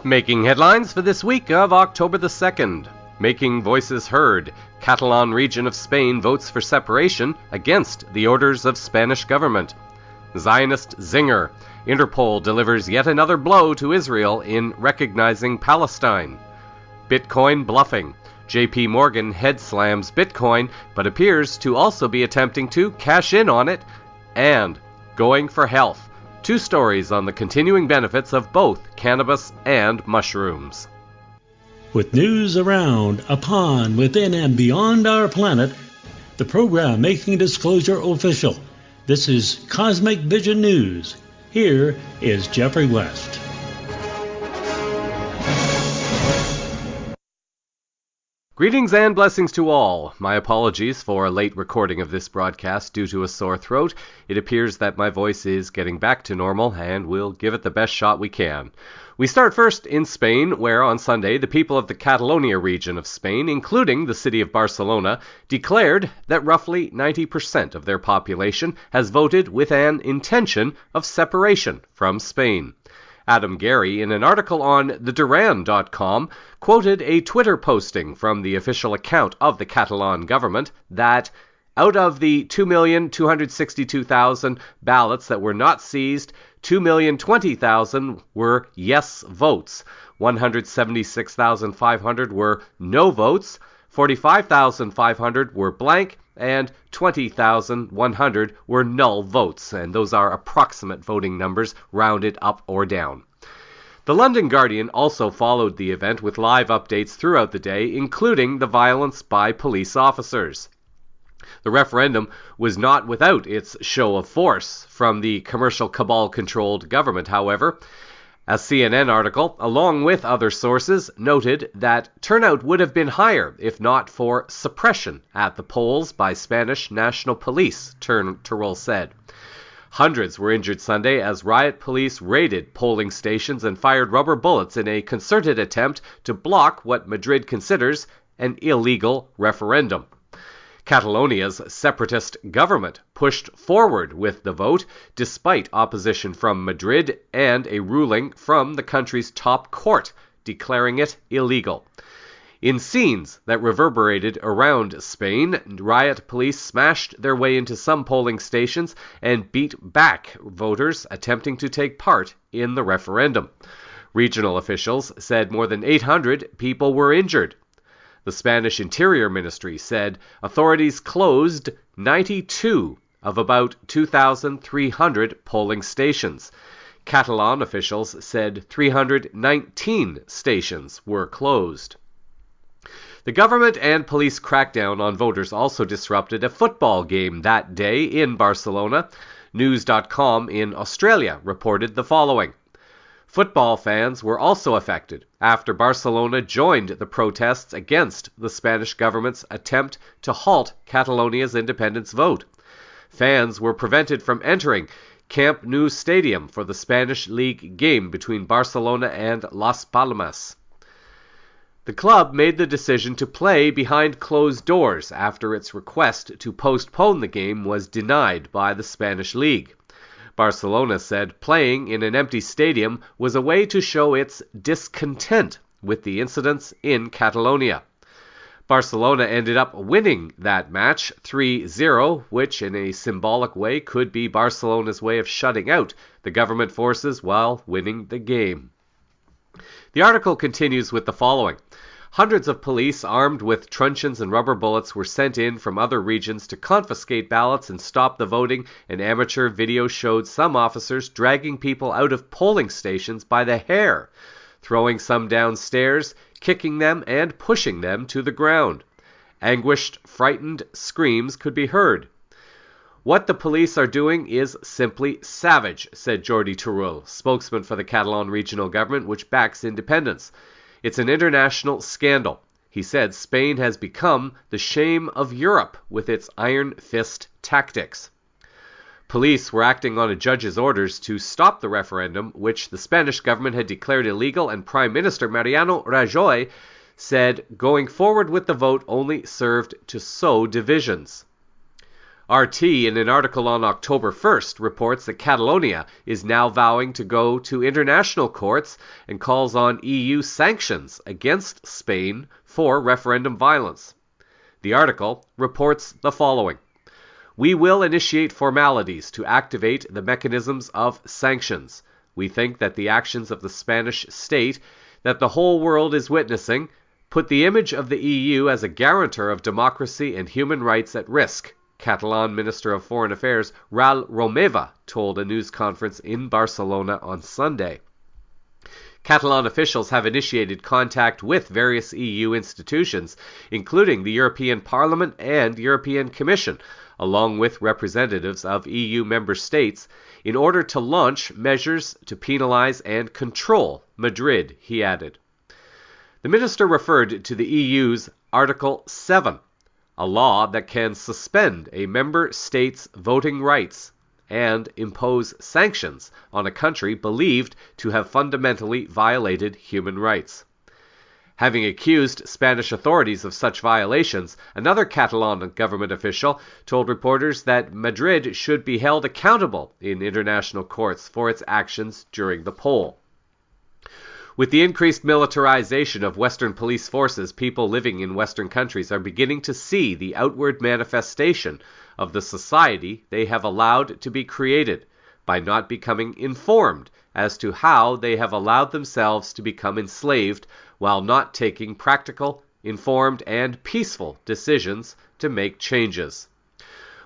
Making headlines for this week of October the 2nd. Making voices heard. Catalan region of Spain votes for separation against the orders of Spanish government. Zionist zinger. Interpol delivers yet another blow to Israel in recognizing Palestine. Bitcoin bluffing. JP Morgan head slams Bitcoin, but appears to also be attempting to cash in on it. And going for health. Two stories on the continuing benefits of both cannabis and mushrooms. With news around, upon, within, and beyond our planet, the program making disclosure official. This is Cosmic Vision News. Here is Jeffrey West. Greetings and blessings to all. My apologies for a late recording of this broadcast due to a sore throat. It appears that my voice is getting back to normal, and we'll give it the best shot we can. We start first in Spain, where on Sunday the people of the Catalonia region of Spain, including the city of Barcelona, declared that roughly 90% of their population has voted with an intention of separation from Spain. Adam Gary, in an article on theduran.com, quoted a Twitter posting from the official account of the Catalan government that out of the 2,262,000 ballots that were not seized, 2,020,000 were yes votes, 176,500 were no votes, 45,500 were blank, and 20,100 were null votes, and those are approximate voting numbers rounded up or down. The London Guardian also followed the event with live updates throughout the day, including the violence by police officers. The referendum was not without its show of force from the commercial cabal-controlled government, however. A CNN article, along with other sources, noted that turnout would have been higher if not for suppression at the polls by Spanish National Police, Terrell said. Hundreds were injured Sunday as riot police raided polling stations and fired rubber bullets in a concerted attempt to block what Madrid considers an illegal referendum. Catalonia's separatist government pushed forward with the vote despite opposition from Madrid and a ruling from the country's top court declaring it illegal. In scenes that reverberated around Spain, riot police smashed their way into some polling stations and beat back voters attempting to take part in the referendum. Regional officials said more than 800 people were injured. The Spanish Interior Ministry said authorities closed 92 of about 2,300 polling stations. Catalan officials said 319 stations were closed. The government and police crackdown on voters also disrupted a football game that day in Barcelona. News.com in Australia reported the following. Football fans were also affected after Barcelona joined the protests against the Spanish government's attempt to halt Catalonia's independence vote. Fans were prevented from entering Camp Nou Stadium for the Spanish League game between Barcelona and Las Palmas. The club made the decision to play behind closed doors after its request to postpone the game was denied by the Spanish League. Barcelona said playing in an empty stadium was a way to show its discontent with the incidents in Catalonia. Barcelona ended up winning that match 3-0, which in a symbolic way could be Barcelona's way of shutting out the government forces while winning the game. The article continues with the following. Hundreds of police armed with truncheons and rubber bullets were sent in from other regions to confiscate ballots and stop the voting. An amateur video showed some officers dragging people out of polling stations by the hair, throwing some downstairs, kicking them, and pushing them to the ground. Anguished, frightened screams could be heard. What the police are doing is simply savage, said Jordi Turull, spokesman for the Catalan regional government, which backs independence. It's an international scandal. He said Spain has become the shame of Europe with its iron fist tactics. Police were acting on a judge's orders to stop the referendum, which the Spanish government had declared illegal, and Prime Minister Mariano Rajoy said going forward with the vote only served to sow divisions. RT, in an article on October 1st, reports that Catalonia is now vowing to go to international courts and calls on EU sanctions against Spain for referendum violence. The article reports the following: "We will initiate formalities to activate the mechanisms of sanctions. We think that the actions of the Spanish state that the whole world is witnessing put the image of the EU as a guarantor of democracy and human rights at risk," Catalan Minister of Foreign Affairs Raül Romeva told a news conference in Barcelona on Sunday. Catalan officials have initiated contact with various EU institutions, including the European Parliament and European Commission, along with representatives of EU member states, in order to launch measures to penalize and control Madrid, he added. The minister referred to the EU's Article 7, a law that can suspend a member state's voting rights and impose sanctions on a country believed to have fundamentally violated human rights. Having accused Spanish authorities of such violations, another Catalan government official told reporters that Madrid should be held accountable in international courts for its actions during the poll. With the increased militarization of Western police forces, people living in Western countries are beginning to see the outward manifestation of the society they have allowed to be created by not becoming informed as to how they have allowed themselves to become enslaved while not taking practical, informed, and peaceful decisions to make changes.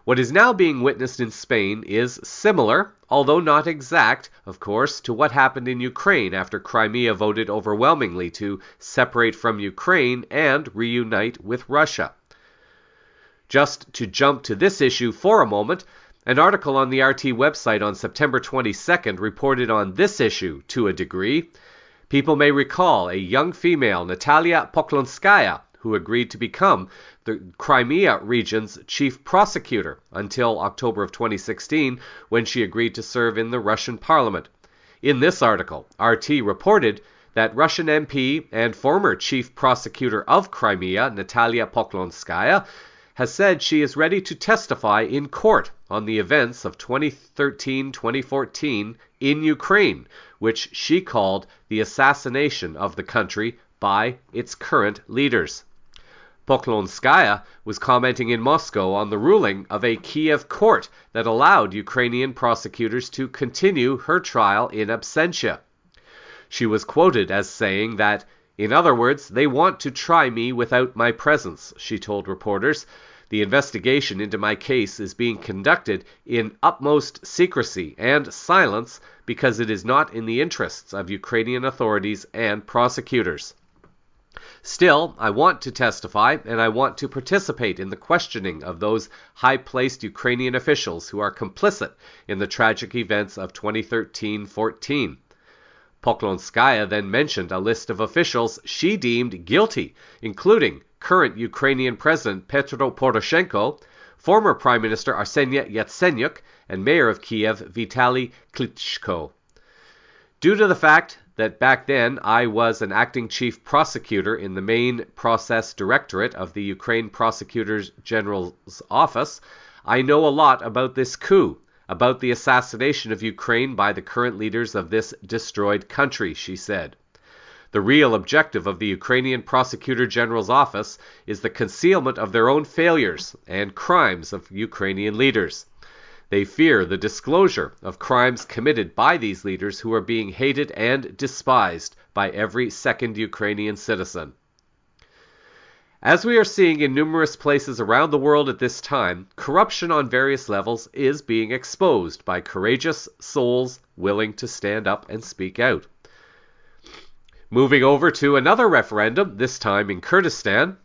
What is now being witnessed in Spain is similar, although not exact, of course, to what happened in Ukraine after Crimea voted overwhelmingly to separate from Ukraine and reunite with Russia. Just to jump to this issue for a moment, an article on the RT website on September 22nd reported on this issue to a degree. People may recall a young female, Natalia Poklonskaya, who agreed to become the Crimea region's chief prosecutor until October of 2016, when she agreed to serve in the Russian parliament. In this article, RT reported that Russian MP and former chief prosecutor of Crimea, Natalia Poklonskaya, has said she is ready to testify in court on the events of 2013-2014 in Ukraine, which she called the assassination of the country by its current leaders. Poklonskaya was commenting in Moscow on the ruling of a Kiev court that allowed Ukrainian prosecutors to continue her trial in absentia. She was quoted as saying that, "In other words, they want to try me without my presence," she told reporters. "The investigation into my case is being conducted in utmost secrecy and silence because it is not in the interests of Ukrainian authorities and prosecutors. Still, I want to testify, and I want to participate in the questioning of those high-placed Ukrainian officials who are complicit in the tragic events of 2013-14. Poklonskaya then mentioned a list of officials she deemed guilty, including current Ukrainian President Petro Poroshenko, former Prime Minister Arseniy Yatsenyuk, and Mayor of Kiev Vitaly Klitschko. Due to the fact that back then I was an acting chief prosecutor in the main process directorate of the Ukraine Prosecutor General's office, I know a lot about this coup, about the assassination of Ukraine by the current leaders of this destroyed country," she said. The real objective of the Ukrainian Prosecutor General's office is the concealment of their own failures and crimes of Ukrainian leaders. They fear the disclosure of crimes committed by these leaders who are being hated and despised by every second Ukrainian citizen. As we are seeing in numerous places around the world at this time, corruption on various levels is being exposed by courageous souls willing to stand up and speak out. Moving over to another referendum, this time in Kurdistan.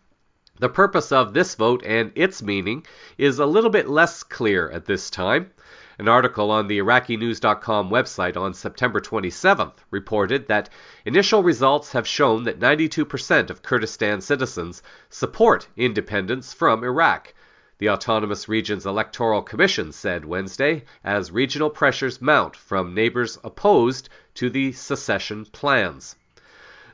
The purpose of this vote and its meaning is a little bit less clear at this time. An article on the IraqiNews.com website on September 27th reported that initial results have shown that 92% of Kurdistan citizens support independence from Iraq. The Autonomous Region's Electoral Commission said Wednesday, as regional pressures mount from neighbors opposed to the secession plans.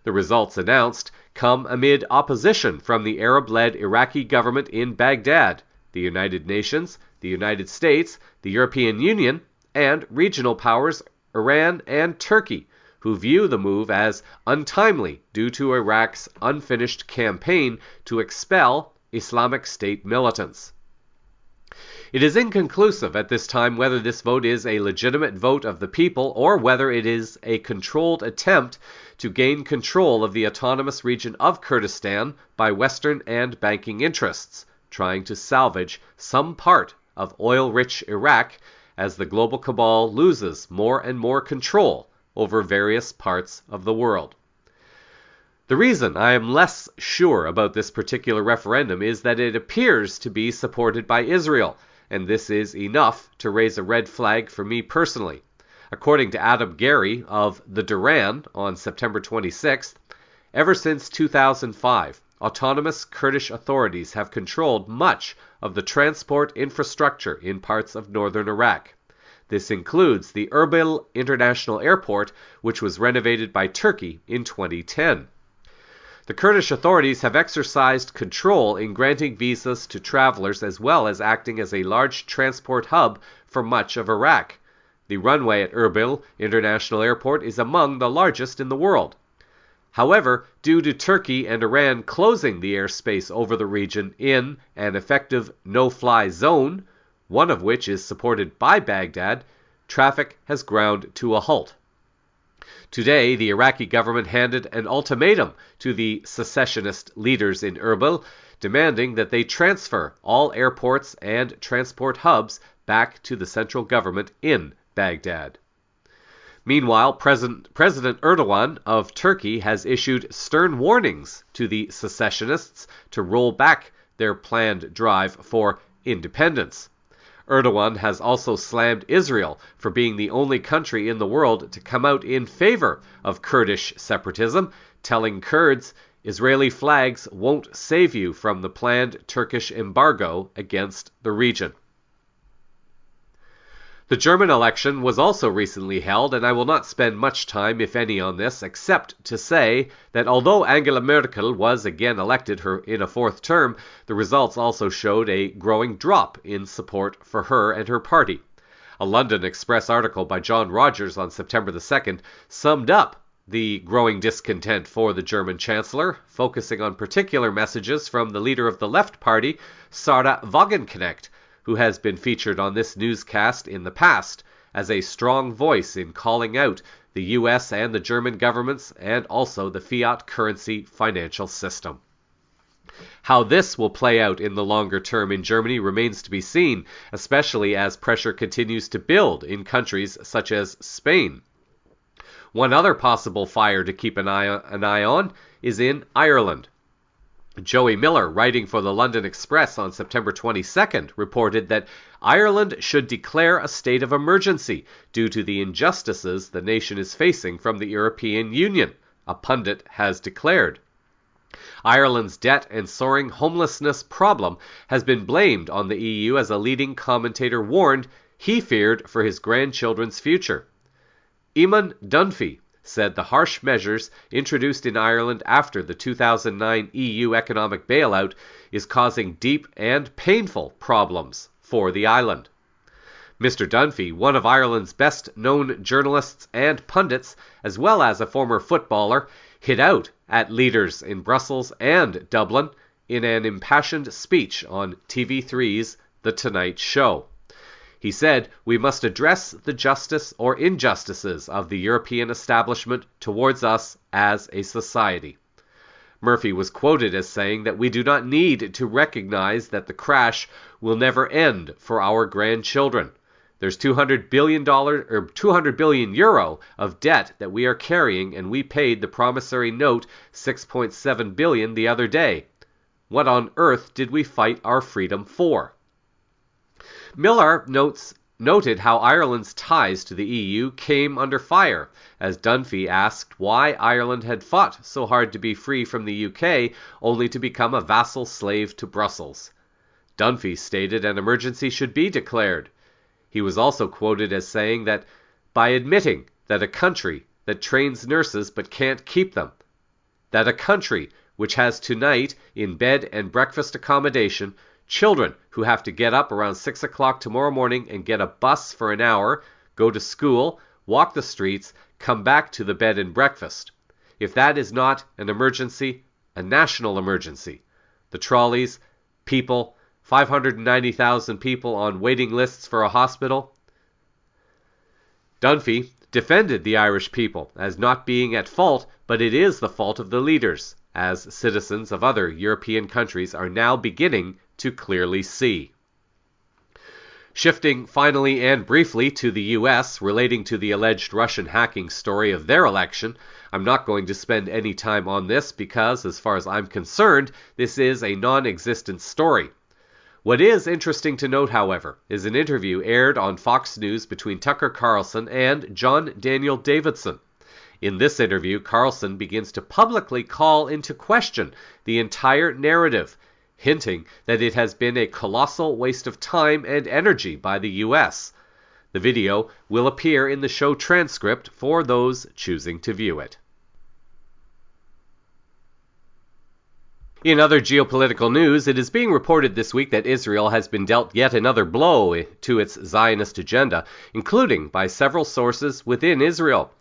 The results announced come amid opposition from the Arab-led Iraqi government in Baghdad, the United Nations, the United States, the European Union, and regional powers Iran and Turkey, who view the move as untimely due to Iraq's unfinished campaign to expel Islamic State militants. It is inconclusive at this time whether this vote is a legitimate vote of the people or whether it is a controlled attempt to gain control of the autonomous region of Kurdistan by Western and banking interests, trying to salvage some part of oil-rich Iraq as the global cabal loses more and more control over various parts of the world. The reason I am less sure about this particular referendum is that it appears to be supported by Israel, and this is enough to raise a red flag for me personally. According to Adam Gary of the Duran on September 26th, ever since 2005, autonomous Kurdish authorities have controlled much of the transport infrastructure in parts of northern Iraq. This includes the Erbil International Airport, which was renovated by Turkey in 2010. The Kurdish authorities have exercised control in granting visas to travelers as well as acting as a large transport hub for much of Iraq. The runway at Erbil International Airport is among the largest in the world. However, due to Turkey and Iran closing the airspace over the region in an effective no-fly zone, one of which is supported by Baghdad, traffic has ground to a halt. Today, the Iraqi government handed an ultimatum to the secessionist leaders in Erbil, demanding that they transfer all airports and transport hubs back to the central government in Baghdad. Meanwhile, President Erdogan of Turkey has issued stern warnings to the secessionists to roll back their planned drive for independence. Erdogan has also slammed Israel for being the only country in the world to come out in favor of Kurdish separatism, telling Kurds, Israeli flags won't save you from the planned Turkish embargo against the region. The German election was also recently held, and I will not spend much time, if any, on this, except to say that although Angela Merkel was again elected in a fourth term, the results also showed a growing drop in support for her and her party. A London Express article by John Rogers on September the 2nd summed up the growing discontent for the German Chancellor, focusing on particular messages from the leader of the Left Party, Sarah Wagenknecht, who has been featured on this newscast in the past as a strong voice in calling out the US and the German governments and also the fiat currency financial system. How this will play out in the longer term in Germany remains to be seen, especially as pressure continues to build in countries such as Spain. One other possible fire to keep an eye on is in Ireland. Joey Miller, writing for the London Express on September 22nd, reported that Ireland should declare a state of emergency due to the injustices the nation is facing from the European Union, a pundit has declared. Ireland's debt and soaring homelessness problem has been blamed on the EU, as a leading commentator warned he feared for his grandchildren's future. Eamon Dunphy said the harsh measures introduced in Ireland after the 2009 EU economic bailout is causing deep and painful problems for the island. Mr. Dunphy, one of Ireland's best-known journalists and pundits, as well as a former footballer, hit out at leaders in Brussels and Dublin in an impassioned speech on TV3's The Tonight Show. He said, "We must address the justice or injustices of the European establishment towards us as a society." Murphy was quoted as saying that we do not need to recognize that the crash will never end for our grandchildren. There's $200 billion euro of debt that we are carrying, and we paid the promissory note $6.7 billion the other day. What on earth did we fight our freedom for? Miller noted how Ireland's ties to the EU came under fire, as Dunphy asked why Ireland had fought so hard to be free from the UK, only to become a vassal slave to Brussels. Dunphy stated an emergency should be declared. He was also quoted as saying that, by admitting that a country that trains nurses but can't keep them, that a country which has tonight in bed and breakfast accommodation children who have to get up around 6 o'clock tomorrow morning and get a bus for an hour, go to school, walk the streets, come back to the bed and breakfast. If that is not an emergency, a national emergency. The trolleys, people, 590,000 people on waiting lists for a hospital. Dunphy defended the Irish people as not being at fault, but it is the fault of the leaders, as citizens of other European countries are now beginning to clearly see. Shifting finally and briefly to the U.S. relating to the alleged Russian hacking story of their election, I'm not going to spend any time on this because, as far as I'm concerned, this is a non-existent story. What is interesting to note, however, is an interview aired on Fox News between Tucker Carlson and John Daniel Davidson. In this interview, Carlson begins to publicly call into question the entire narrative, hinting that it has been a colossal waste of time and energy by the U.S. The video will appear in the show transcript for those choosing to view it. In other geopolitical news, it is being reported this week that Israel has been dealt yet another blow to its Zionist agenda, including by several sources within Israel.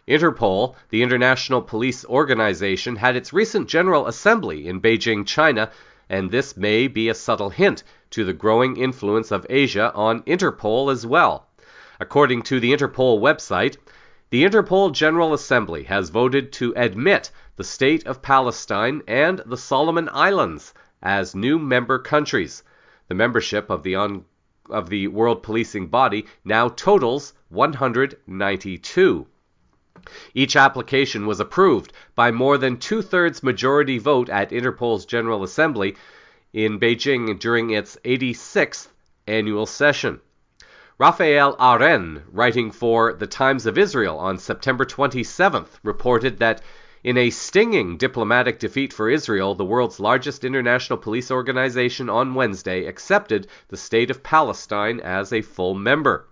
Interpol, the international police organization, had its recent General Assembly in Beijing, China, and this may be a subtle hint to the growing influence of Asia on Interpol as well. According to the Interpol website, the Interpol General Assembly has voted to admit the State of Palestine and the Solomon Islands as new member countries. The membership of the world policing body now totals 192. Each application was approved by more than two-thirds majority vote at Interpol's General Assembly in Beijing during its 86th annual session. Raphael Aren, writing for The Times of Israel on September 27th, reported that in a stinging diplomatic defeat for Israel, the world's largest international police organization on Wednesday accepted the State of Palestine as a full member.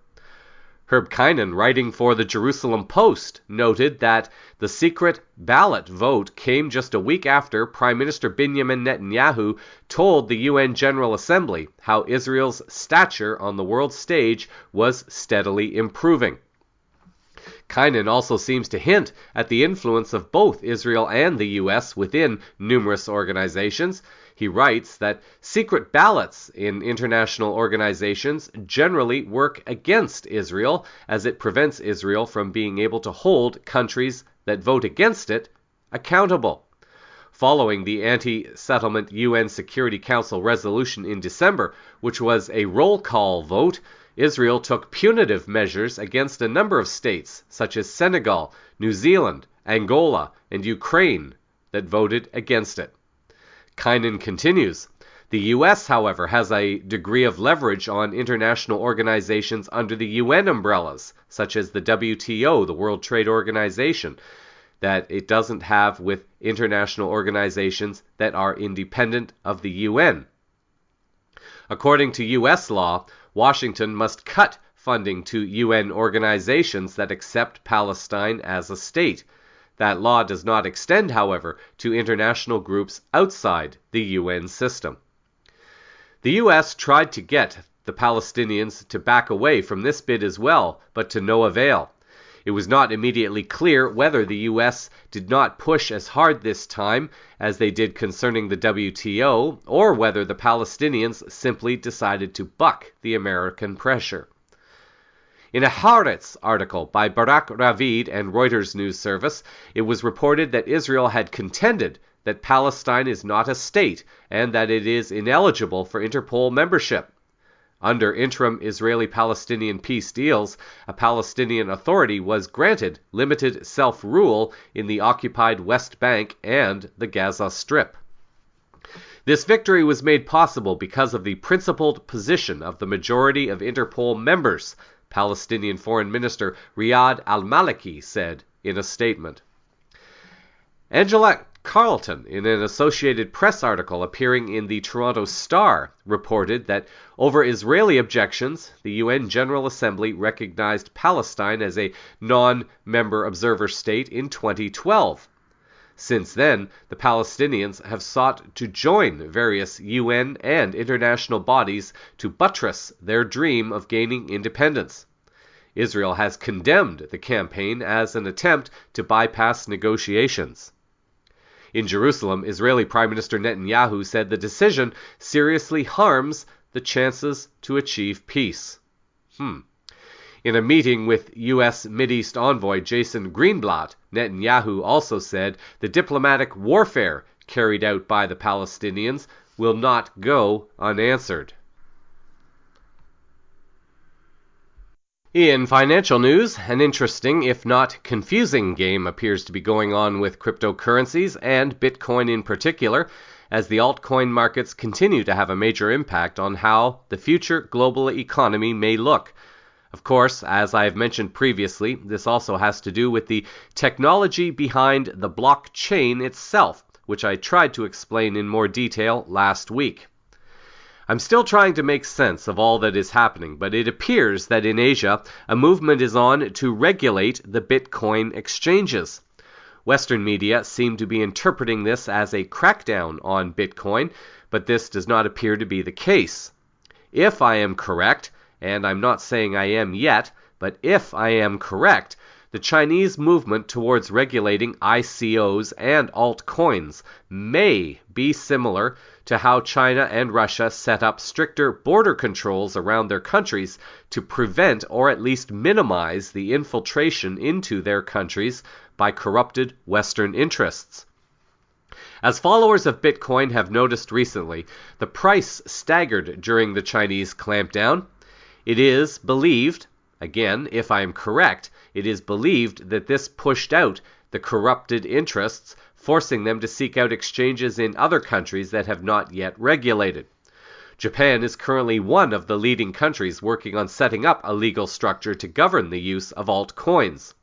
Herb Kynan, writing for the Jerusalem Post, noted that the secret ballot vote came just a week after Prime Minister Benjamin Netanyahu told the UN General Assembly how Israel's stature on the world stage was steadily improving. Kynan also seems to hint at the influence of both Israel and the U.S. within numerous organizations. He writes that secret ballots in international organizations generally work against Israel, as it prevents Israel from being able to hold countries that vote against it accountable. Following the anti-settlement UN Security Council resolution in December, which was a roll call vote, Israel took punitive measures against a number of states, such as Senegal, New Zealand, Angola, and Ukraine, that voted against it. Kynan continues, the U.S., however, has a degree of leverage on international organizations under the UN umbrellas, such as the WTO, the World Trade Organization, that it doesn't have with international organizations that are independent of the UN. According to U.S. law, Washington must cut funding to UN organizations that accept Palestine as a state. That law does not extend, however, to international groups outside the UN system. The U.S. tried to get the Palestinians to back away from this bid as well, but to no avail. It was not immediately clear whether the U.S. did not push as hard this time as they did concerning the WTO, or whether the Palestinians simply decided to buck the American pressure. In a Haaretz article by Barak Ravid and Reuters News Service, it was reported that Israel had contended that Palestine is not a state and that it is ineligible for Interpol membership. Under interim Israeli-Palestinian peace deals, a Palestinian authority was granted limited self-rule in the occupied West Bank and the Gaza Strip. This victory was made possible because of the principled position of the majority of Interpol members, Palestinian Foreign Minister Riyad al-Maliki said in a statement. Angela Carlton, in an Associated Press article appearing in the Toronto Star, reported that over Israeli objections, the UN General Assembly recognized Palestine as a non-member observer state in 2012. Since then, the Palestinians have sought to join various UN and international bodies to buttress their dream of gaining independence. Israel has condemned the campaign as an attempt to bypass negotiations. In Jerusalem, Israeli Prime Minister Netanyahu said the decision seriously harms the chances to achieve peace. In a meeting with U.S. Mideast envoy Jason Greenblatt, Netanyahu also said the diplomatic warfare carried out by the Palestinians will not go unanswered. In financial news, an interesting, if not confusing, game appears to be going on with cryptocurrencies and Bitcoin in particular, as the altcoin markets continue to have a major impact on how the future global economy may look. Of course, as I have mentioned previously, this also has to do with the technology behind the blockchain itself, which I tried to explain in more detail last week. I'm still trying to make sense of all that is happening, but it appears that in Asia, a movement is on to regulate the Bitcoin exchanges. Western media seem to be interpreting this as a crackdown on Bitcoin, but this does not appear to be the case. If I am correct, and I'm not saying I am yet, but if I am correct, the Chinese movement towards regulating ICOs and altcoins may be similar to how China and Russia set up stricter border controls around their countries to prevent or at least minimize the infiltration into their countries by corrupted Western interests. As followers of Bitcoin have noticed recently, the price staggered during the Chinese clampdown. It is believed, again, if I am correct, it is believed that this pushed out the corrupted interests, forcing them to seek out exchanges in other countries that have not yet regulated. Japan is currently one of the leading countries working on setting up a legal structure to govern the use of altcoins.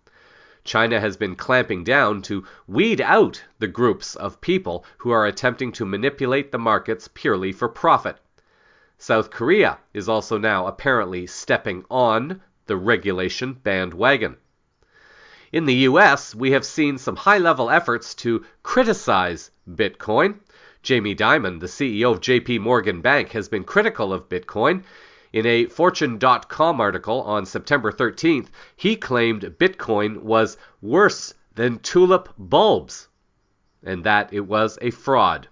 China has been clamping down to weed out the groups of people who are attempting to manipulate the markets purely for profit. South Korea is also now apparently stepping on the regulation bandwagon. In the U.S., we have seen some high-level efforts to criticize Bitcoin. Jamie Dimon, the CEO of J.P. Morgan Bank, has been critical of Bitcoin. In a Fortune.com article on September 13th, he claimed Bitcoin was worse than tulip bulbs, and that it was a fraud.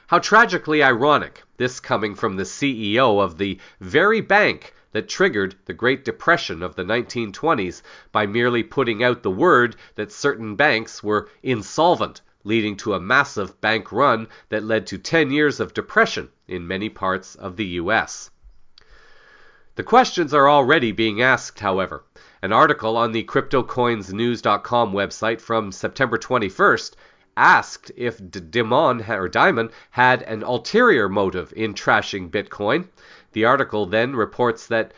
How tragically ironic, this coming from the CEO of the very bank that triggered the Great Depression of the 1920s by merely putting out the word that certain banks were insolvent, leading to a massive bank run that led to 10 years of depression in many parts of the U.S. The questions are already being asked, however. An article on the CryptoCoinsNews.com website from September 21st asked if Dimon had an ulterior motive in trashing Bitcoin. The article then reports that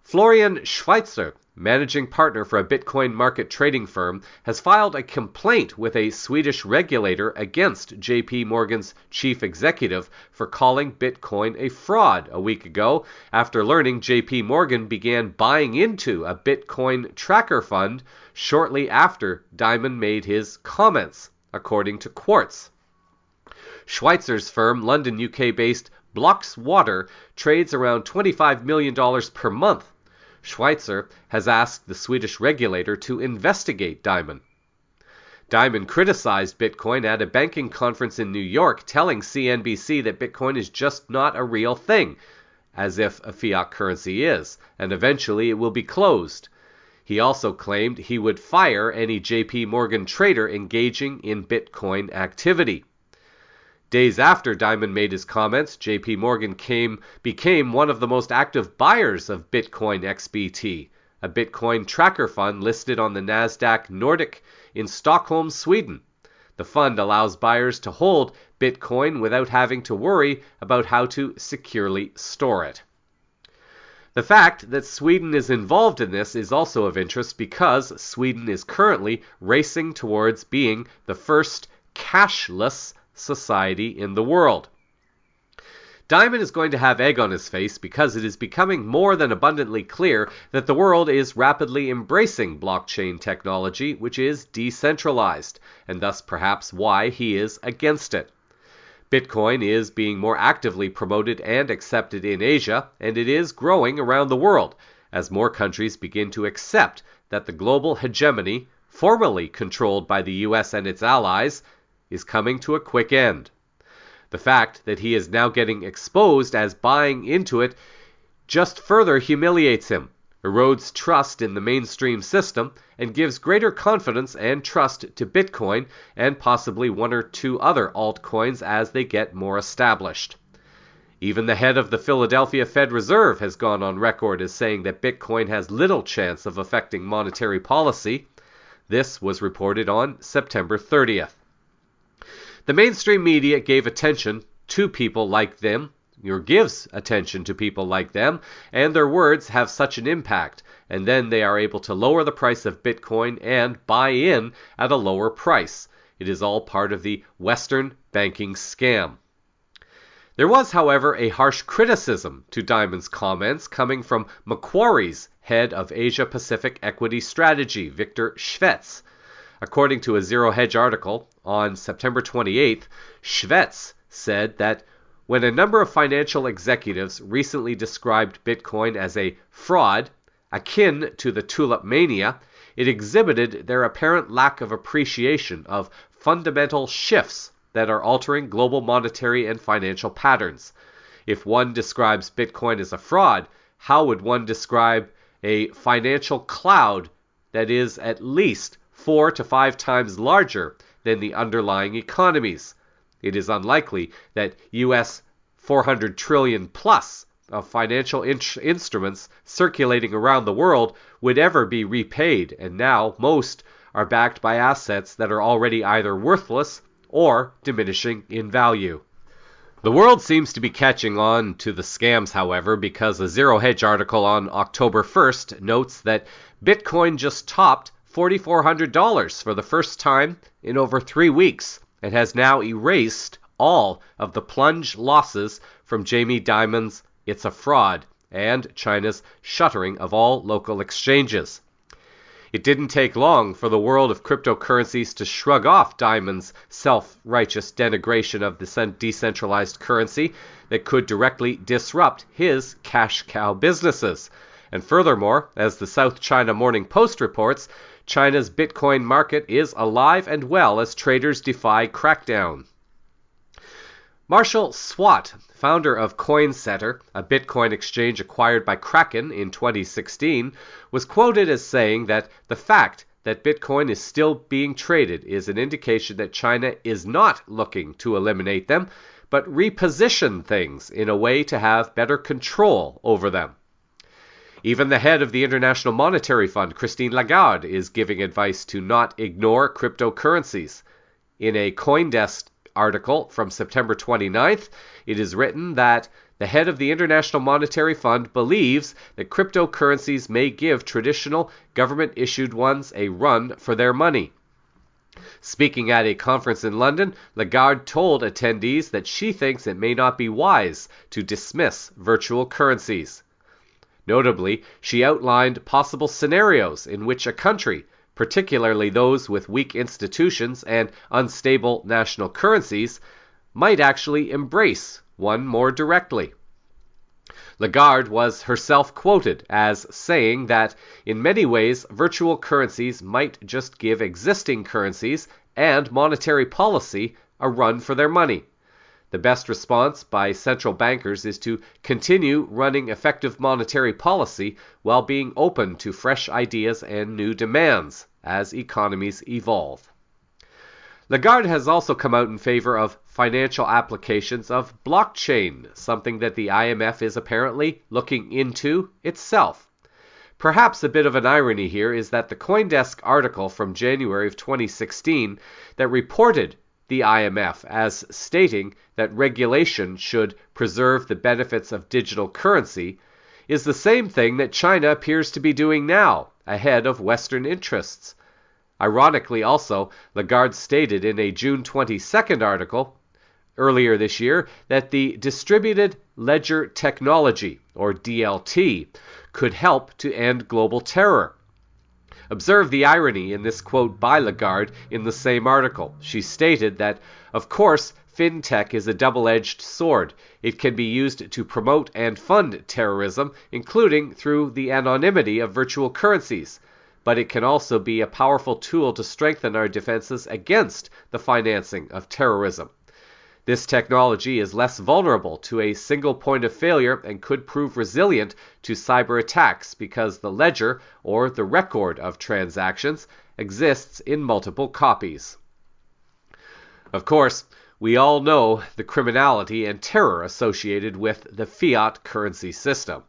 Florian Schweitzer, managing partner for a Bitcoin market trading firm, has filed a complaint with a Swedish regulator against JP Morgan's chief executive for calling Bitcoin a fraud a week ago after learning JP Morgan began buying into a Bitcoin tracker fund shortly after Dimon made his comments, according to Quartz. Schweitzer's firm, London, UK-based Blocks Water, trades around $25 million per month. Schweitzer has asked the Swedish regulator to investigate Dimon. Dimon criticized Bitcoin at a banking conference in New York, telling CNBC that Bitcoin is just not a real thing, as if a fiat currency is, and eventually it will be closed. He also claimed he would fire any JP Morgan trader engaging in Bitcoin activity. Days after Dimon made his comments, JP Morgan became one of the most active buyers of Bitcoin XBT, a Bitcoin tracker fund listed on the Nasdaq Nordic in Stockholm, Sweden. The fund allows buyers to hold Bitcoin without having to worry about how to securely store it. The fact that Sweden is involved in this is also of interest because Sweden is currently racing towards being the first cashless society in the world. Diamond is going to have egg on his face because it is becoming more than abundantly clear that the world is rapidly embracing blockchain technology, which is decentralized, and thus perhaps why he is against it. Bitcoin is being more actively promoted and accepted in Asia, and it is growing around the world as more countries begin to accept that the global hegemony, formerly controlled by the US and its allies, is coming to a quick end. The fact that he is now getting exposed as buying into it just further humiliates him, erodes trust in the mainstream system, and gives greater confidence and trust to Bitcoin and possibly one or two other altcoins as they get more established. Even the head of the Philadelphia Fed Reserve has gone on record as saying that Bitcoin has little chance of affecting monetary policy. This was reported on September 30th. The mainstream media gave attention to people like them, or gives attention to people like them, and their words have such an impact, and then they are able to lower the price of Bitcoin and buy in at a lower price. It is all part of the Western banking scam. There was, however, a harsh criticism to Diamond's comments coming from Macquarie's head of Asia-Pacific Equity Strategy, Victor Schvetz. According to a Zero Hedge article on September 28th, Schvetz said that when a number of financial executives recently described Bitcoin as a fraud akin to the tulip mania, it exhibited their apparent lack of appreciation of fundamental shifts that are altering global monetary and financial patterns. If one describes Bitcoin as a fraud, how would one describe a financial cloud that is at least 4 to 5 times larger than the underlying economies? It is unlikely that US 400 trillion plus of financial instruments circulating around the world would ever be repaid, and now most are backed by assets that are already either worthless or diminishing in value. The world seems to be catching on to the scams, however, because a Zero Hedge article on October 1st notes that Bitcoin just topped $4,400 for the first time in over 3 weeks and has now erased all of the plunge losses from Jamie Dimon's It's a Fraud and China's shuttering of all local exchanges. It didn't take long for the world of cryptocurrencies to shrug off Dimon's self-righteous denigration of the decentralized currency that could directly disrupt his cash cow businesses. And furthermore, as the South China Morning Post reports, China's Bitcoin market is alive and well as traders defy crackdown. Marshall Swat, founder of CoinSetter, a Bitcoin exchange acquired by Kraken in 2016, was quoted as saying that the fact that Bitcoin is still being traded is an indication that China is not looking to eliminate them, but reposition things in a way to have better control over them. Even the head of the International Monetary Fund, Christine Lagarde, is giving advice to not ignore cryptocurrencies. In a CoinDesk article from September 29th, it is written that the head of the International Monetary Fund believes that cryptocurrencies may give traditional government-issued ones a run for their money. Speaking at a conference in London, Lagarde told attendees that she thinks it may not be wise to dismiss virtual currencies. Notably, she outlined possible scenarios in which a country, particularly those with weak institutions and unstable national currencies, might actually embrace one more directly. Lagarde was herself quoted as saying that, in many ways, virtual currencies might just give existing currencies and monetary policy a run for their money. The best response by central bankers is to continue running effective monetary policy while being open to fresh ideas and new demands as economies evolve. Lagarde has also come out in favor of financial applications of blockchain, something that the IMF is apparently looking into itself. Perhaps a bit of an irony here is that the CoinDesk article from January of 2016 that reported the IMF as stating that regulation should preserve the benefits of digital currency is the same thing that China appears to be doing now, ahead of Western interests. Ironically also, Lagarde stated in a June 22nd article, earlier this year that the distributed ledger technology, or DLT, could help to end global terror. Observe the irony in this quote by Lagarde in the same article. She stated that, of course, fintech is a double-edged sword. It can be used to promote and fund terrorism, including through the anonymity of virtual currencies. But it can also be a powerful tool to strengthen our defenses against the financing of terrorism. This technology is less vulnerable to a single point of failure and could prove resilient to cyber attacks because the ledger, or the record of transactions, exists in multiple copies. Of course, we all know the criminality and terror associated with the fiat currency system.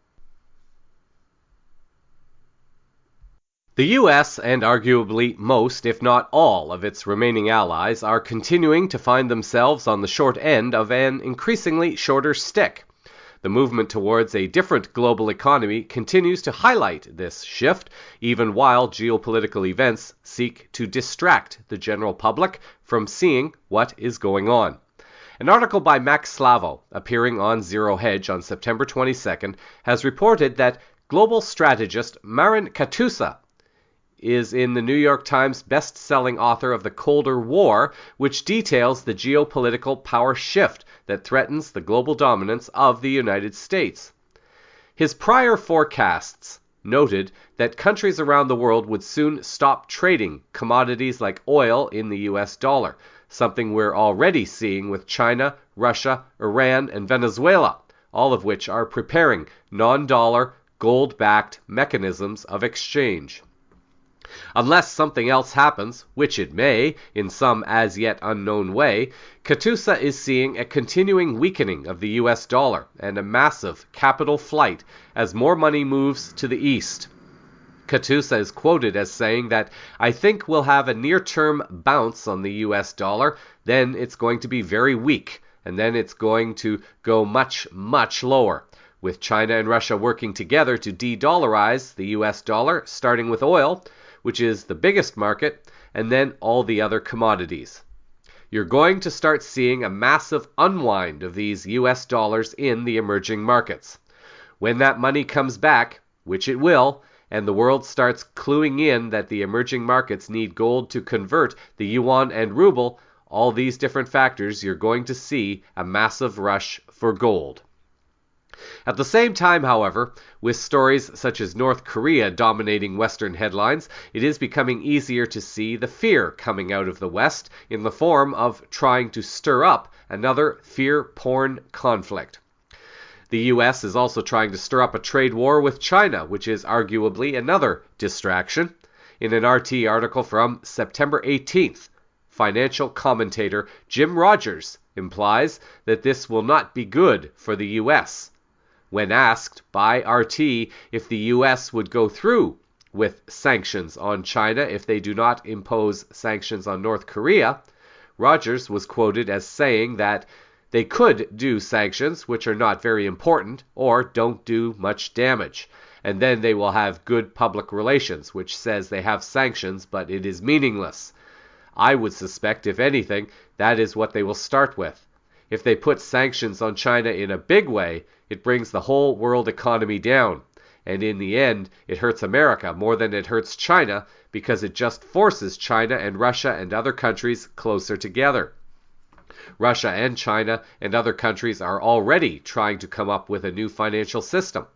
The U.S. and arguably most, if not all, of its remaining allies are continuing to find themselves on the short end of an increasingly shorter stick. The movement towards a different global economy continues to highlight this shift, even while geopolitical events seek to distract the general public from seeing what is going on. An article by Max Slavo, appearing on Zero Hedge on September 22nd, has reported that global strategist Marin Katusa is in the New York Times best-selling author of The Colder War, which details the geopolitical power shift that threatens the global dominance of the United States. His prior forecasts noted that countries around the world would soon stop trading commodities like oil in the US dollar, something we're already seeing with China, Russia, Iran, and Venezuela, all of which are preparing non-dollar, gold-backed mechanisms of exchange. Unless something else happens, which it may, in some as yet unknown way, Katusa is seeing a continuing weakening of the US dollar and a massive capital flight as more money moves to the east. Katusa is quoted as saying that, "I think we'll have a near-term bounce on the US dollar, then it's going to be very weak, and then it's going to go much, much lower, with China and Russia working together to de-dollarize the US dollar, starting with oil, which is the biggest market, and then all the other commodities. You're going to start seeing a massive unwind of these US dollars in the emerging markets. When that money comes back, which it will, and the world starts cluing in that the emerging markets need gold to convert the yuan and ruble, all these different factors, you're going to see a massive rush for gold." At the same time, however, with stories such as North Korea dominating Western headlines, it is becoming easier to see the fear coming out of the West in the form of trying to stir up another fear-porn conflict. The U.S. is also trying to stir up a trade war with China, which is arguably another distraction. In an RT article from September 18th, financial commentator Jim Rogers implies that this will not be good for the U.S. When asked by RT if the U.S. would go through with sanctions on China if they do not impose sanctions on North Korea, Rogers was quoted as saying that they could do sanctions, which are not very important or don't do much damage, and then they will have good public relations, which says they have sanctions, but it is meaningless. I would suspect, if anything, that is what they will start with. If they put sanctions on China in a big way, it brings the whole world economy down. And in the end, it hurts America more than it hurts China because it just forces China and Russia and other countries closer together. Russia and China and other countries are already trying to come up with a new financial system.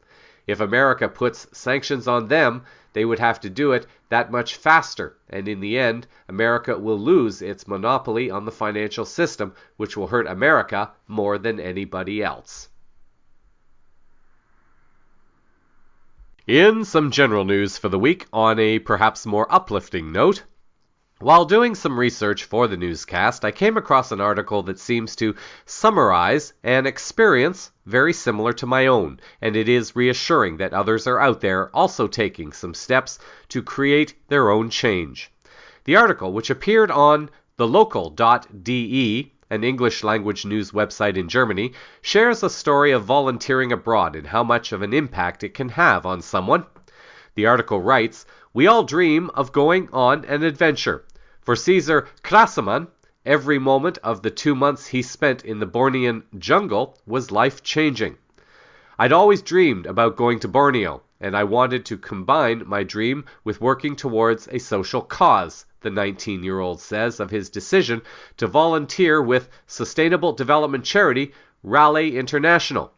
If America puts sanctions on them, they would have to do it that much faster, and in the end, America will lose its monopoly on the financial system, which will hurt America more than anybody else. In some general news for the week, on a perhaps more uplifting note, while doing some research for the newscast, I came across an article that seems to summarize an experience very similar to my own, and it is reassuring that others are out there also taking some steps to create their own change. The article, which appeared on thelocal.de, an English-language news website in Germany, shares a story of volunteering abroad and how much of an impact it can have on someone. The article writes, "We all dream of going on an adventure. For Caesar Krassemann, Every moment of the 2 months he spent in the Bornean jungle was life-changing. I'd always dreamed about going to Borneo, and I wanted to combine my dream with working towards a social cause, the 19-year-old says of his decision to volunteer with sustainable development charity Raleigh International.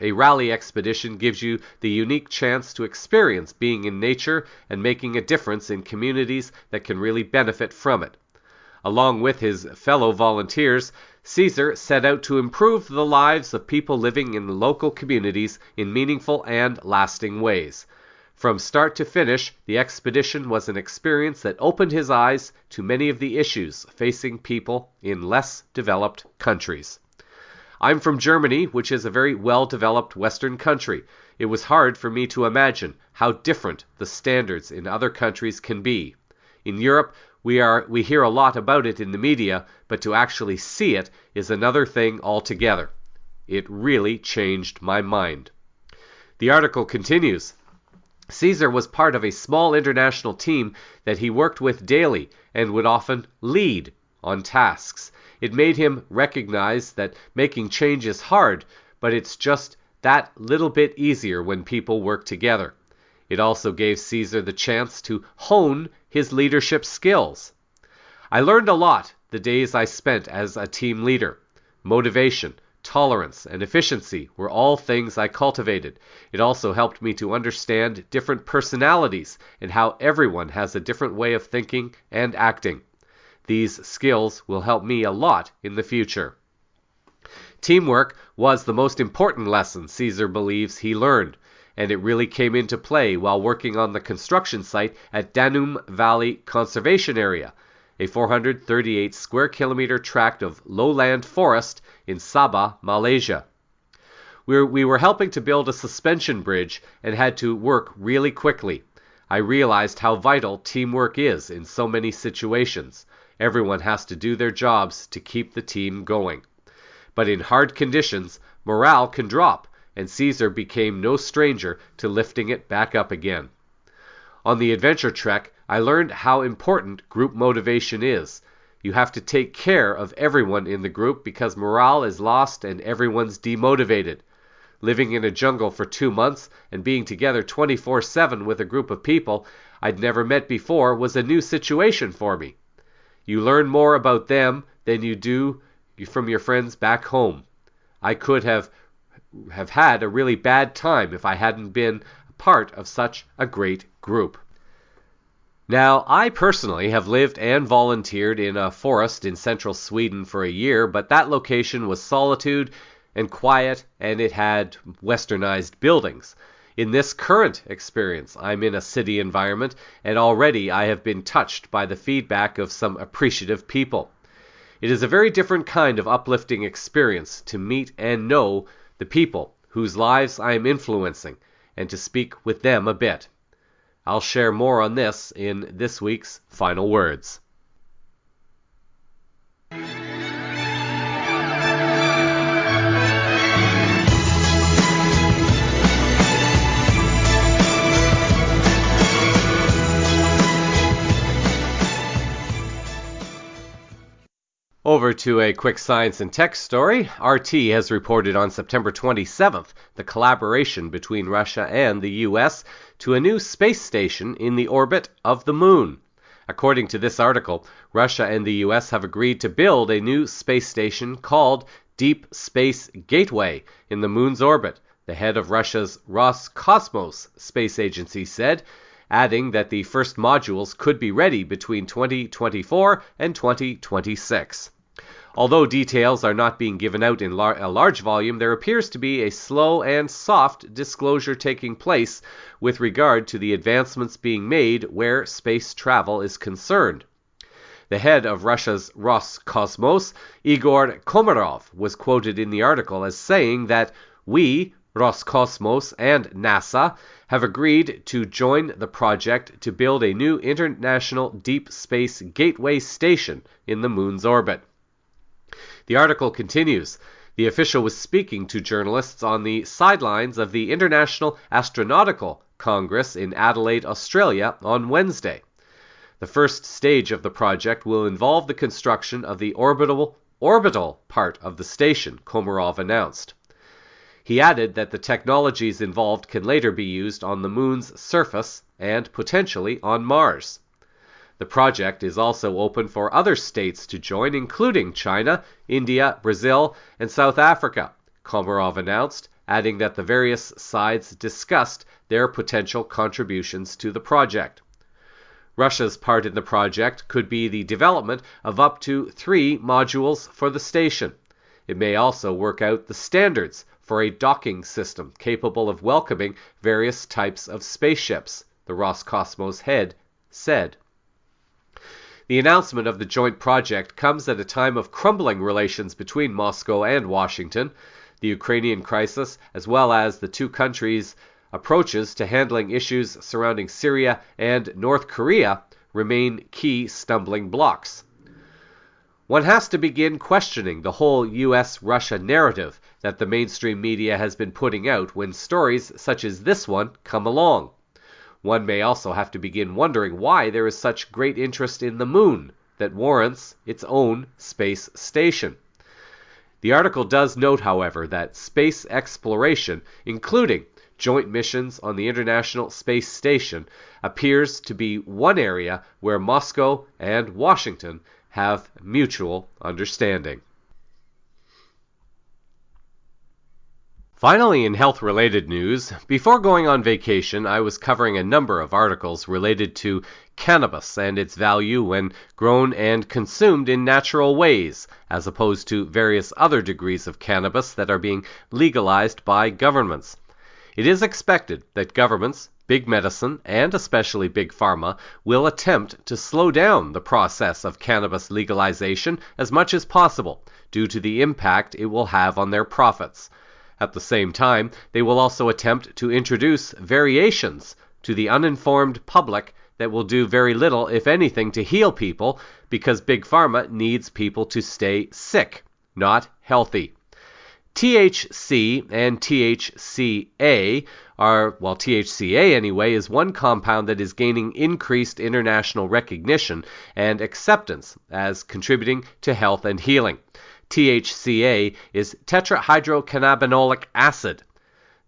A rally expedition gives you the unique chance to experience being in nature and making a difference in communities that can really benefit from it. Along with his fellow volunteers, Caesar set out to improve the lives of people living in the local communities in meaningful and lasting ways. From start to finish, the expedition was an experience that opened his eyes to many of the issues facing people in less developed countries. I'm from Germany, which is a very well-developed Western country. It was hard for me to imagine how different the standards in other countries can be. In Europe, we hear a lot about it in the media, but to actually see it is another thing altogether. It really changed my mind. The article continues. Caesar was part of a small international team that he worked with daily and would often lead on tasks. It made him recognize that making change is hard, but it's just that little bit easier when people work together. It also gave Caesar the chance to hone his leadership skills. I learned a lot the days I spent as a team leader. Motivation, tolerance, and efficiency were all things I cultivated. It also helped me to understand different personalities and how everyone has a different way of thinking and acting. These skills will help me a lot in the future. Teamwork was the most important lesson Caesar believes he learned, and it really came into play while working on the construction site at Danum Valley Conservation Area, a 438 square kilometer tract of lowland forest in Sabah, Malaysia. We were helping to build a suspension bridge and had to work really quickly. I realized how vital teamwork is in so many situations. Everyone has to do their jobs to keep the team going. But in hard conditions, morale can drop, and Caesar became no stranger to lifting it back up again. On the adventure trek, I learned how important group motivation is. You have to take care of everyone in the group because morale is lost and everyone's demotivated. Living in a jungle for 2 months and being together 24/7 with a group of people I'd never met before was a new situation for me. You learn more about them than you do from your friends back home. I could have had a really bad time if I hadn't been part of such a great group. Now, I personally have lived and volunteered in a forest in central Sweden for a year, but that location was solitude and quiet, and it had westernized buildings. In this current experience, I'm in a city environment, and already I have been touched by the feedback of some appreciative people. It is a very different kind of uplifting experience to meet and know the people whose lives I am influencing, and to speak with them a bit. I'll share more on this in this week's Final Words. Over to a quick science and tech story. RT has reported on September 27th the collaboration between Russia and the U.S. to a new space station in the orbit of the Moon. According to this article, Russia and the U.S. have agreed to build a new space station called Deep Space Gateway in the Moon's orbit, the head of Russia's Roscosmos space agency said, adding that the first modules could be ready between 2024 and 2026. Although details are not being given out in a large volume, there appears to be a slow and soft disclosure taking place with regard to the advancements being made where space travel is concerned. The head of Russia's Roscosmos, Igor Komarov, was quoted in the article as saying that we, Roscosmos and NASA, have agreed to join the project to build a new international deep space gateway station in the Moon's orbit. The article continues. The official was speaking to journalists on the sidelines of the International Astronautical Congress in Adelaide, Australia, on Wednesday. The first stage of the project will involve the construction of the orbital part of the station, Komarov announced. He added that the technologies involved can later be used on the Moon's surface and potentially on Mars. The project is also open for other states to join, including China, India, Brazil, and South Africa, Komarov announced, adding that the various sides discussed their potential contributions to the project. Russia's part in the project could be the development of up to 3 modules for the station. It may also work out the standards for a docking system capable of welcoming various types of spaceships, the Roscosmos head said. The announcement of the joint project comes at a time of crumbling relations between Moscow and Washington. The Ukrainian crisis, as well as the two countries' approaches to handling issues surrounding Syria and North Korea, remain key stumbling blocks. One has to begin questioning the whole US-Russia narrative that the mainstream media has been putting out when stories such as this one come along. One may also have to begin wondering why there is such great interest in the Moon that warrants its own space station. The article does note, however, that space exploration, including joint missions on the International Space Station, appears to be one area where Moscow and Washington have mutual understanding. Finally, in health-related news, before going on vacation, I was covering a number of articles related to cannabis and its value when grown and consumed in natural ways, as opposed to various other degrees of cannabis that are being legalized by governments. It is expected that governments, big medicine, and especially big pharma, will attempt to slow down the process of cannabis legalization as much as possible, due to the impact it will have on their profits. At the same time, they will also attempt to introduce variations to the uninformed public that will do very little, if anything, to heal people, because Big Pharma needs people to stay sick, not healthy. THC and THCA THCA anyway, is one compound that is gaining increased international recognition and acceptance as contributing to health and healing. THCA is tetrahydrocannabinolic acid.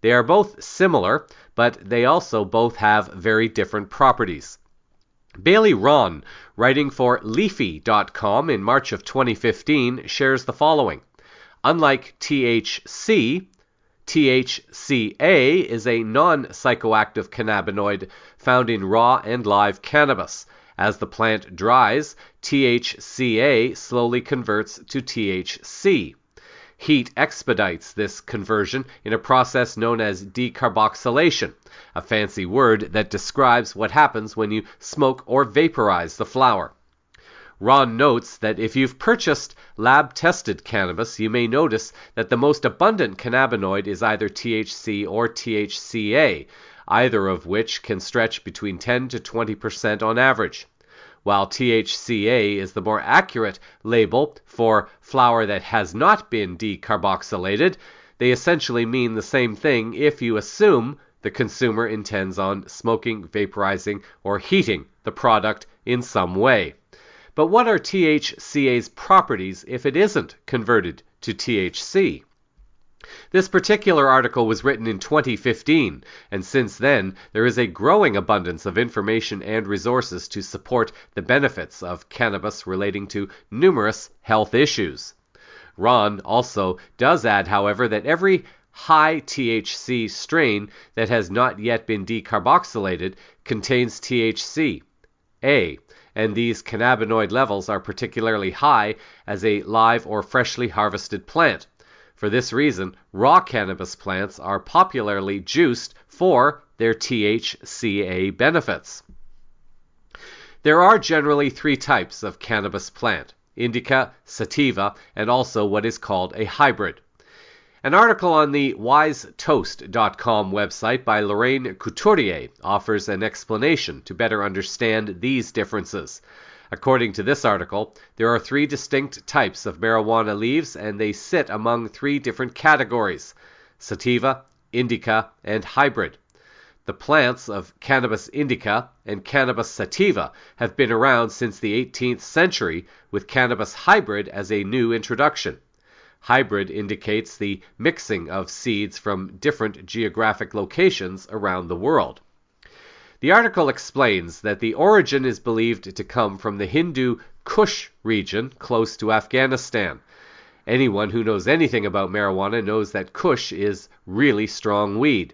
They are both similar, but they also both have very different properties. Bailey Ron, writing for Leafy.com in March of 2015, shares the following. Unlike THC, THCA is a non-psychoactive cannabinoid found in raw and live cannabis. As the plant dries, THCA slowly converts to THC. Heat expedites this conversion in a process known as decarboxylation, a fancy word that describes what happens when you smoke or vaporize the flower. Ron notes that if you've purchased lab-tested cannabis, you may notice that the most abundant cannabinoid is either THC or THCA, either of which can stretch between 10 to 20% on average. While THCA is the more accurate label for flower that has not been decarboxylated, they essentially mean the same thing if you assume the consumer intends on smoking, vaporizing, or heating the product in some way. But what are THCA's properties if it isn't converted to THC? This particular article was written in 2015, and since then there is a growing abundance of information and resources to support the benefits of cannabis relating to numerous health issues. Ron also does add, however, that every high THC strain that has not yet been decarboxylated contains THC, and these cannabinoid levels are particularly high as a live or freshly harvested plant. For this reason, raw cannabis plants are popularly juiced for their THCA benefits. There are generally 3 types of cannabis plant: indica, sativa, and also what is called a hybrid. An article on the wisetoast.com website by Lorraine Couturier offers an explanation to better understand these differences. According to this article, there are 3 distinct types of marijuana leaves, and they sit among 3 different categories: sativa, indica, and hybrid. The plants of Cannabis indica and Cannabis sativa have been around since the 18th century, with Cannabis hybrid as a new introduction. Hybrid indicates the mixing of seeds from different geographic locations around the world. The article explains that the origin is believed to come from the Hindu Kush region close to Afghanistan. Anyone who knows anything about marijuana knows that Kush is really strong weed.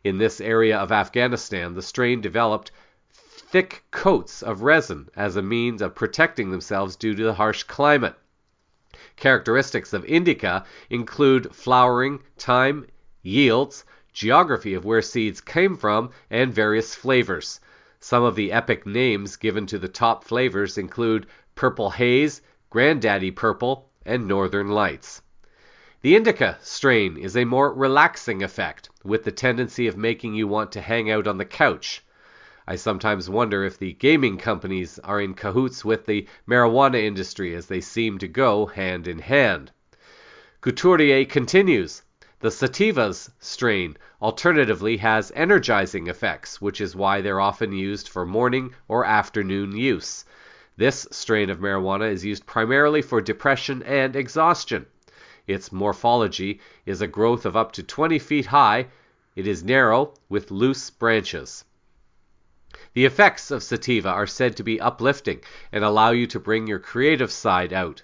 In this area of Afghanistan, the strain developed thick coats of resin as a means of protecting themselves due to the harsh climate. Characteristics of indica include flowering, time, yields, geography of where seeds came from, and various flavors. Some of the epic names given to the top flavors include Purple Haze, Granddaddy Purple, and Northern Lights. The indica strain is a more relaxing effect, with the tendency of making you want to hang out on the couch. I sometimes wonder if the gaming companies are in cahoots with the marijuana industry, as they seem to go hand in hand. Couturier continues, the sativas strain alternatively has energizing effects, which is why they're often used for morning or afternoon use. This strain of marijuana is used primarily for depression and exhaustion. Its morphology is a growth of up to 20 feet high. It is narrow with loose branches. The effects of sativa are said to be uplifting and allow you to bring your creative side out.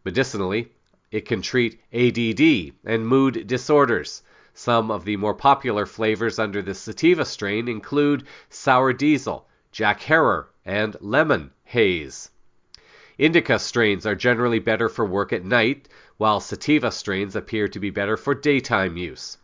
Medicinally, it can treat ADD and mood disorders. Some of the more popular flavors under the sativa strain include sour diesel, Jack Herer, and lemon haze. Indica strains are generally better for work at night, while sativa strains appear to be better for daytime use.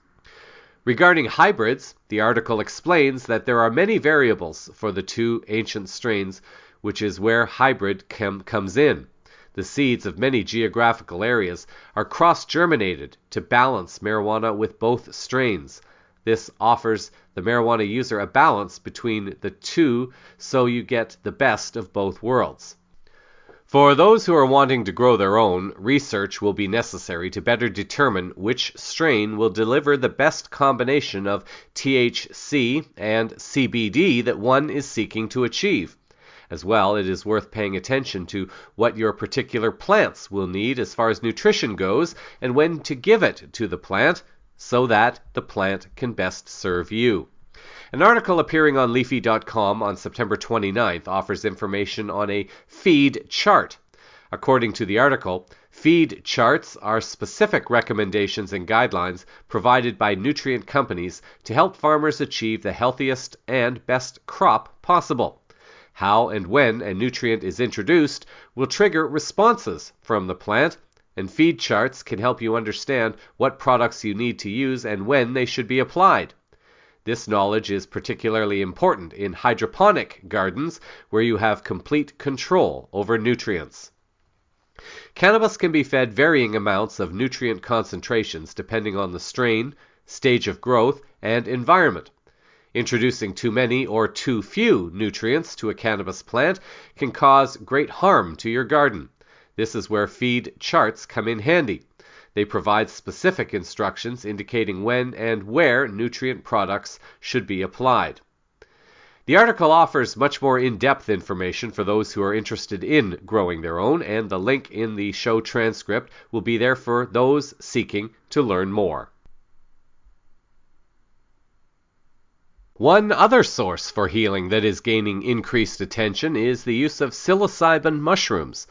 Regarding hybrids, the article explains that there are many variables for the two ancient strains, which is where hybrid comes in. The seeds of many geographical areas are cross-germinated to balance marijuana with both strains. This offers the marijuana user a balance between the two, so you get the best of both worlds. For those who are wanting to grow their own, research will be necessary to better determine which strain will deliver the best combination of THC and CBD that one is seeking to achieve. As well, it is worth paying attention to what your particular plants will need as far as nutrition goes and when to give it to the plant so that the plant can best serve you. An article appearing on Leafy.com on September 29th offers information on a feed chart. According to the article, feed charts are specific recommendations and guidelines provided by nutrient companies to help farmers achieve the healthiest and best crop possible. How and when a nutrient is introduced will trigger responses from the plant, and feed charts can help you understand what products you need to use and when they should be applied. This knowledge is particularly important in hydroponic gardens where you have complete control over nutrients. Cannabis can be fed varying amounts of nutrient concentrations depending on the strain, stage of growth, and environment. Introducing too many or too few nutrients to a cannabis plant can cause great harm to your garden. This is where feed charts come in handy. They provide specific instructions indicating when and where nutrient products should be applied. The article offers much more in-depth information for those who are interested in growing their own, and the link in the show transcript will be there for those seeking to learn more. One other source for healing that is gaining increased attention is the use of psilocybin mushrooms.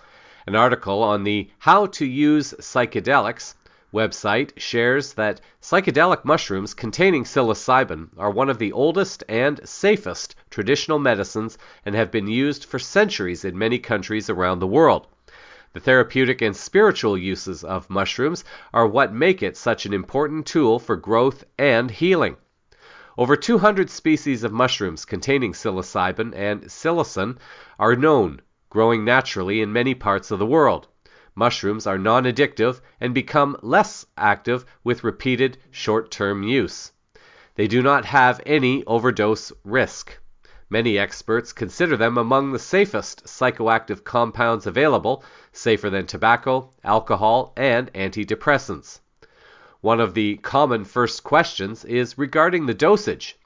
An article on the How to Use Psychedelics website shares that psychedelic mushrooms containing psilocybin are one of the oldest and safest traditional medicines and have been used for centuries in many countries around the world. The therapeutic and spiritual uses of mushrooms are what make it such an important tool for growth and healing. Over 200 species of mushrooms containing psilocybin and psilocin are known, growing naturally in many parts of the world. Mushrooms are non-addictive and become less active with repeated short-term use. They do not have any overdose risk. Many experts consider them among the safest psychoactive compounds available, safer than tobacco, alcohol, and antidepressants. One of the common first questions is regarding the dosage.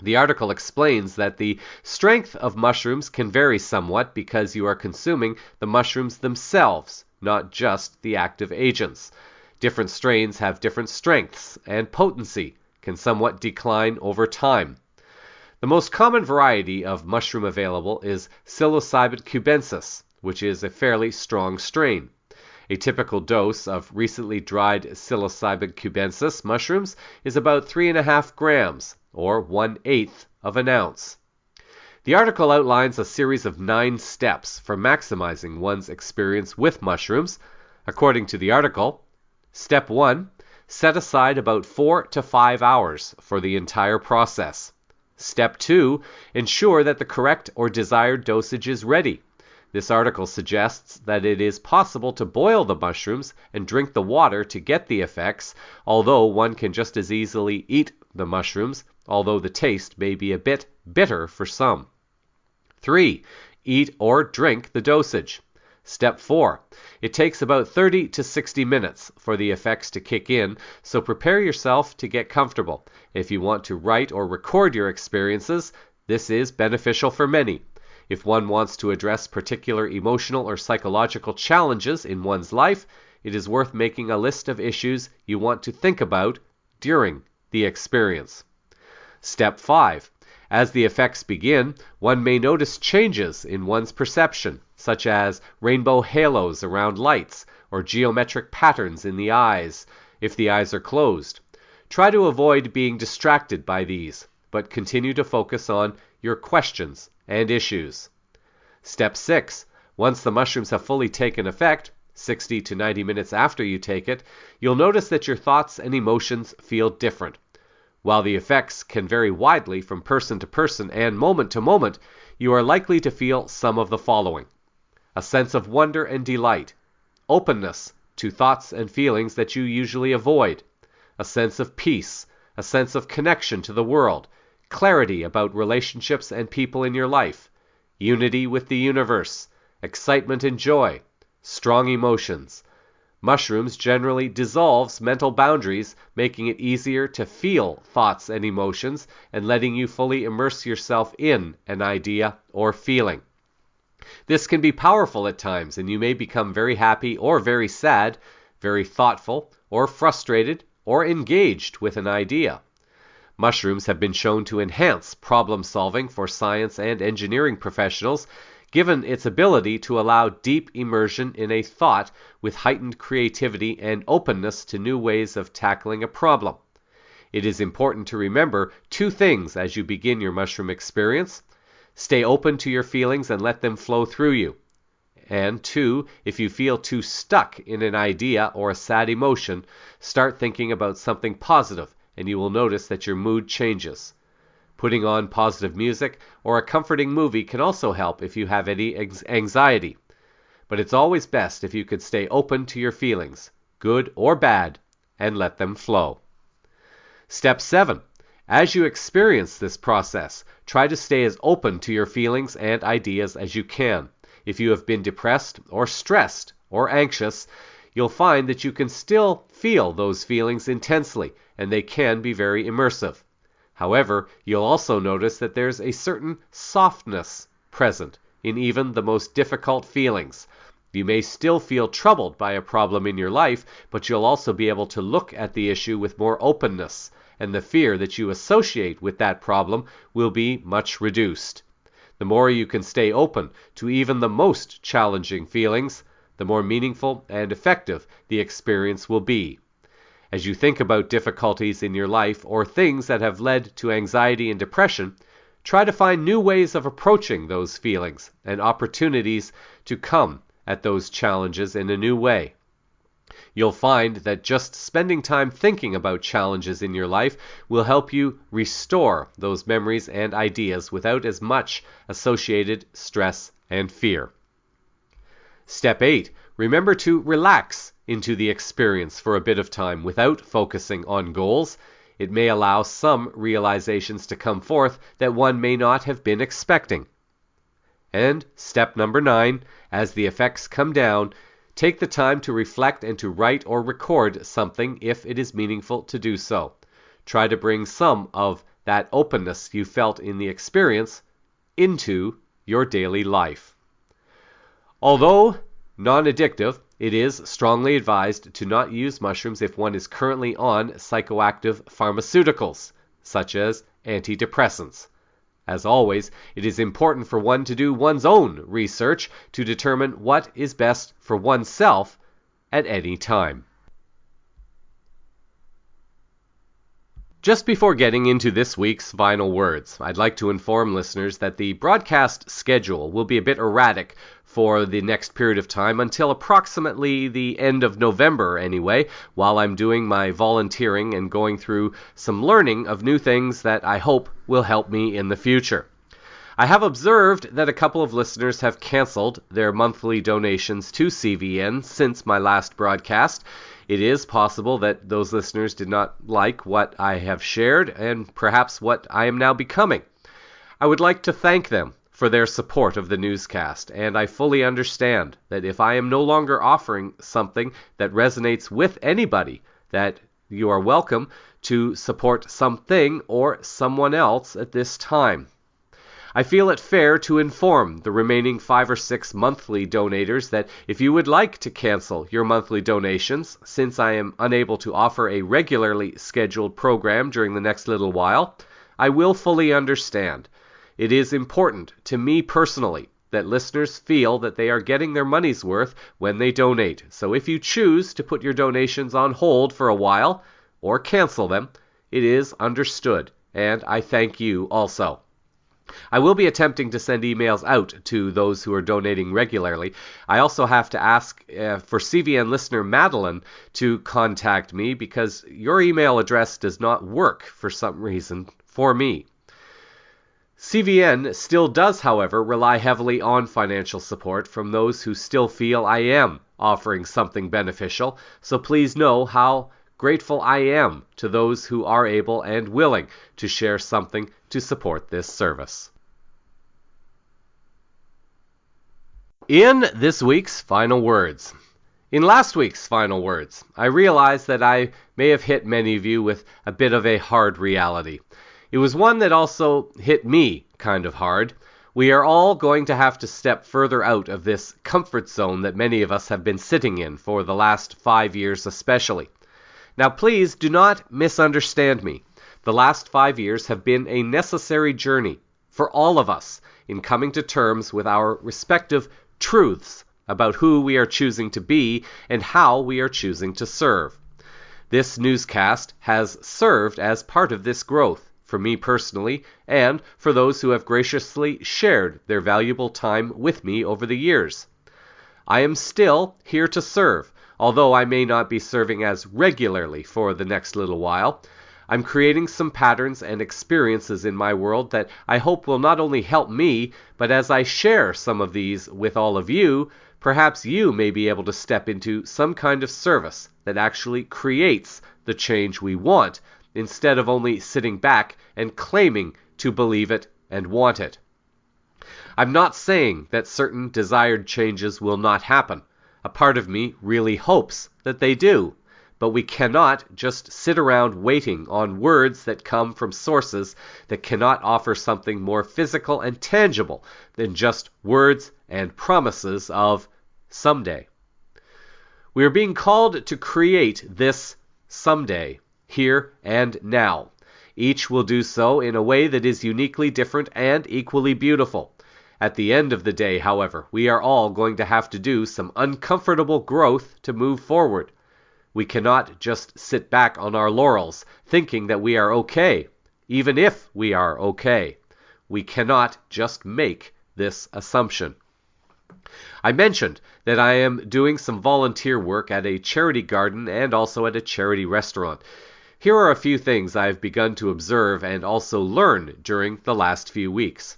The article explains that the strength of mushrooms can vary somewhat because you are consuming the mushrooms themselves, not just the active agents. Different strains have different strengths, and potency can somewhat decline over time. The most common variety of mushroom available is Psilocybin cubensis, which is a fairly strong strain. A typical dose of recently dried Psilocybin cubensis mushrooms is about 3.5 grams, or 1/8 of an ounce. The article outlines a series of 9 steps for maximizing one's experience with mushrooms. According to the article, Step 1. Set aside about 4 to 5 hours for the entire process. Step 2. Ensure that the correct or desired dosage is ready. This article suggests that it is possible to boil the mushrooms and drink the water to get the effects, although one can just as easily eat the mushrooms, although the taste may be a bit bitter for some. 3. Eat or drink the dosage. Step 4. It takes about 30 to 60 minutes for the effects to kick in, so prepare yourself to get comfortable. If you want to write or record your experiences, this is beneficial for many. If one wants to address particular emotional or psychological challenges in one's life, it is worth making a list of issues you want to think about during the experience. Step 5. As the effects begin, one may notice changes in one's perception, such as rainbow halos around lights or geometric patterns in the eyes, if the eyes are closed. Try to avoid being distracted by these, but continue to focus on your questions and issues. Step 6. Once the mushrooms have fully taken effect, 60 to 90 minutes after you take it, you'll notice that your thoughts and emotions feel different. While the effects can vary widely from person to person and moment to moment, you are likely to feel some of the following: a sense of wonder and delight, openness to thoughts and feelings that you usually avoid, a sense of peace, a sense of connection to the world, clarity about relationships and people in your life, unity with the universe, excitement and joy, strong emotions. Mushrooms generally dissolves mental boundaries, making it easier to feel thoughts and emotions and letting you fully immerse yourself in an idea or feeling. This can be powerful at times, and you may become very happy or very sad, very thoughtful or frustrated or engaged with an idea. Mushrooms have been shown to enhance problem solving for science and engineering professionals, given its ability to allow deep immersion in a thought with heightened creativity and openness to new ways of tackling a problem. It is important to remember 2 things as you begin your mushroom experience. Stay open to your feelings and let them flow through you. And 2, if you feel too stuck in an idea or a sad emotion, start thinking about something positive, and you will notice that your mood changes. Putting on positive music or a comforting movie can also help if you have any anxiety. But it's always best if you could stay open to your feelings, good or bad, and let them flow. Step 7. As you experience this process, try to stay as open to your feelings and ideas as you can. If you have been depressed or stressed or anxious, you'll find that you can still feel those feelings intensely, and they can be very immersive. However, you'll also notice that there's a certain softness present in even the most difficult feelings. You may still feel troubled by a problem in your life, but you'll also be able to look at the issue with more openness, and the fear that you associate with that problem will be much reduced. The more you can stay open to even the most challenging feelings, the more meaningful and effective the experience will be. As you think about difficulties in your life or things that have led to anxiety and depression, try to find new ways of approaching those feelings and opportunities to come at those challenges in a new way. You'll find that just spending time thinking about challenges in your life will help you restore those memories and ideas without as much associated stress and fear. Step 8. Remember to relax into the experience for a bit of time without focusing on goals. It may allow some realizations to come forth that one may not have been expecting. And step number 9, as the effects come down, take the time to reflect and to write or record something if it is meaningful to do so. Try to bring some of that openness you felt in the experience into your daily life. Although non-addictive, it is strongly advised to not use mushrooms if one is currently on psychoactive pharmaceuticals, such as antidepressants. As always, it is important for one to do one's own research to determine what is best for oneself at any time. Just before getting into this week's final words, I'd like to inform listeners that the broadcast schedule will be a bit erratic for the next period of time until approximately the end of November anyway, while I'm doing my volunteering and going through some learning of new things that I hope will help me in the future. I have observed that a couple of listeners have canceled their monthly donations to CVN since my last broadcast. It is possible that those listeners did not like what I have shared and perhaps what I am now becoming. I would like to thank them for their support of the newscast, and I fully understand that if I am no longer offering something that resonates with anybody, that you are welcome to support something or someone else at this time. I feel it fair to inform the remaining 5 or 6 monthly donators that if you would like to cancel your monthly donations, since I am unable to offer a regularly scheduled program during the next little while, I will fully understand. It is important to me personally that listeners feel that they are getting their money's worth when they donate. So if you choose to put your donations on hold for a while or cancel them, it is understood, and I thank you also. I will be attempting to send emails out to those who are donating regularly. I also have to ask for CVN listener Madeline to contact me because your email address does not work for some reason for me. CVN still does, however, rely heavily on financial support from those who still feel I am offering something beneficial, so please know how grateful I am to those who are able and willing to share something to support this service. In this week's final words. In last week's final words, I realized that I may have hit many of you with a bit of a hard reality. It was one that also hit me kind of hard. We are all going to have to step further out of this comfort zone that many of us have been sitting in for the last 5 years especially. Now please do not misunderstand me. The last 5 years have been a necessary journey for all of us in coming to terms with our respective truths about who we are choosing to be and how we are choosing to serve. This newscast has served as part of this growth for me personally and for those who have graciously shared their valuable time with me over the years. I am still here to serve, although I may not be serving as regularly for the next little while. I'm creating some patterns and experiences in my world that I hope will not only help me, but as I share some of these with all of you, perhaps you may be able to step into some kind of service that actually creates the change we want, instead of only sitting back and claiming to believe it and want it. I'm not saying that certain desired changes will not happen. A part of me really hopes that they do. But we cannot just sit around waiting on words that come from sources that cannot offer something more physical and tangible than just words and promises of someday. We are being called to create this someday, here and now. Each will do so in a way that is uniquely different and equally beautiful. At the end of the day, however, we are all going to have to do some uncomfortable growth to move forward. We cannot just sit back on our laurels, thinking that we are okay, even if we are okay. We cannot just make this assumption. I mentioned that I am doing some volunteer work at a charity garden and also at a charity restaurant. Here are a few things I've begun to observe and also learn during the last few weeks.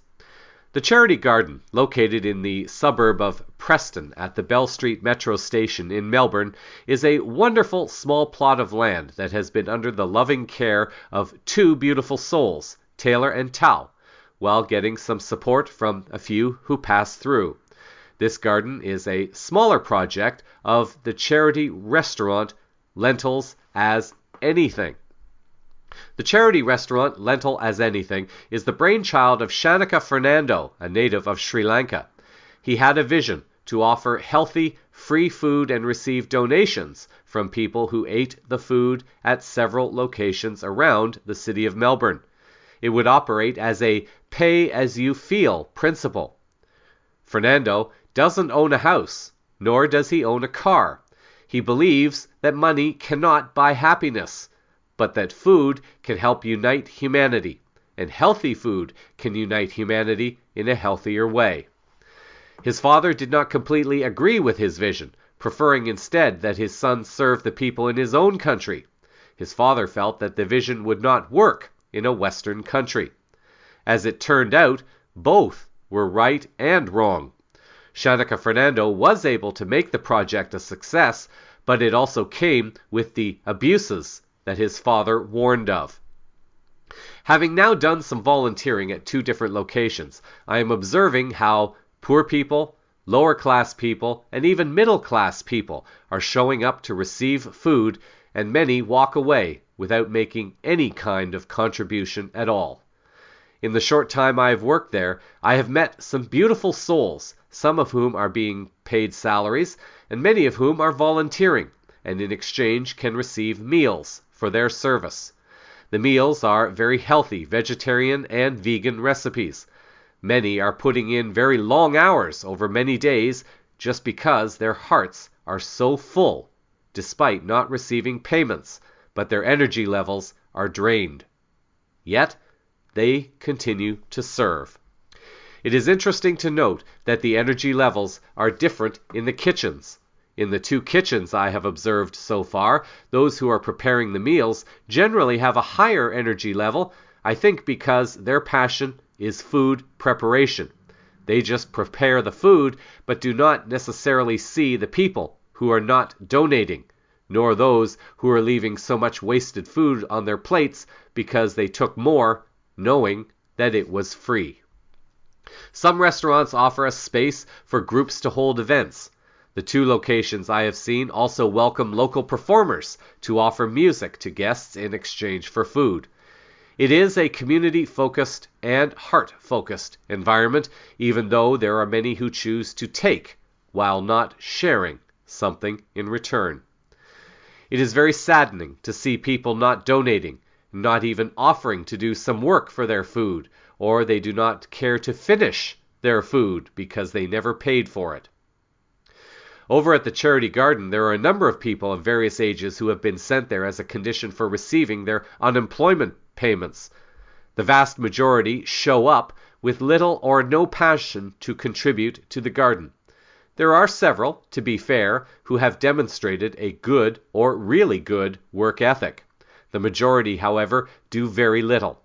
The Charity Garden, located in the suburb of Preston at the Bell Street Metro Station in Melbourne, is a wonderful small plot of land that has been under the loving care of two beautiful souls, Taylor and Tao, while getting some support from a few who pass through. This garden is a smaller project of the charity restaurant Lentils as Anything. The charity restaurant, Lentil as Anything, is the brainchild of Shanaka Fernando, a native of Sri Lanka. He had a vision to offer healthy, free food and receive donations from people who ate the food at several locations around the city of Melbourne. It would operate as a pay-as-you-feel principle. Fernando doesn't own a house, nor does he own a car. He believes that money cannot buy happiness, but that food can help unite humanity, and healthy food can unite humanity in a healthier way. His father did not completely agree with his vision, preferring instead that his son serve the people in his own country. His father felt that the vision would not work in a Western country. As it turned out, both were right and wrong. Shanaka Fernando was able to make the project a success, but it also came with the abuses that his father warned of. Having now done some volunteering at 2 different locations, I am observing how poor people, lower class people, and even middle class people are showing up to receive food, and many walk away without making any kind of contribution at all. In the short time I have worked there, I have met some beautiful souls, some of whom are being paid salaries, and many of whom are volunteering, and in exchange can receive meals for their service. The meals are very healthy vegetarian and vegan recipes. Many are putting in very long hours over many days just because their hearts are so full, despite not receiving payments, but their energy levels are drained. Yet, they continue to serve. It is interesting to note that the energy levels are different in the kitchens. In the 2 kitchens I have observed so far, those who are preparing the meals generally have a higher energy level, I think because their passion is food preparation. They just prepare the food, but do not necessarily see the people who are not donating, nor those who are leaving so much wasted food on their plates because they took more, knowing that it was free. Some restaurants offer a space for groups to hold events. The 2 locations I have seen also welcome local performers to offer music to guests in exchange for food. It is a community-focused and heart-focused environment, even though there are many who choose to take while not sharing something in return. It is very saddening to see people not donating, not even offering to do some work for their food, or they do not care to finish their food because they never paid for it. Over at the Charity Garden, there are a number of people of various ages who have been sent there as a condition for receiving their unemployment payments. The vast majority show up with little or no passion to contribute to the garden. There are several, to be fair, who have demonstrated a good or really good work ethic. The majority, however, do very little.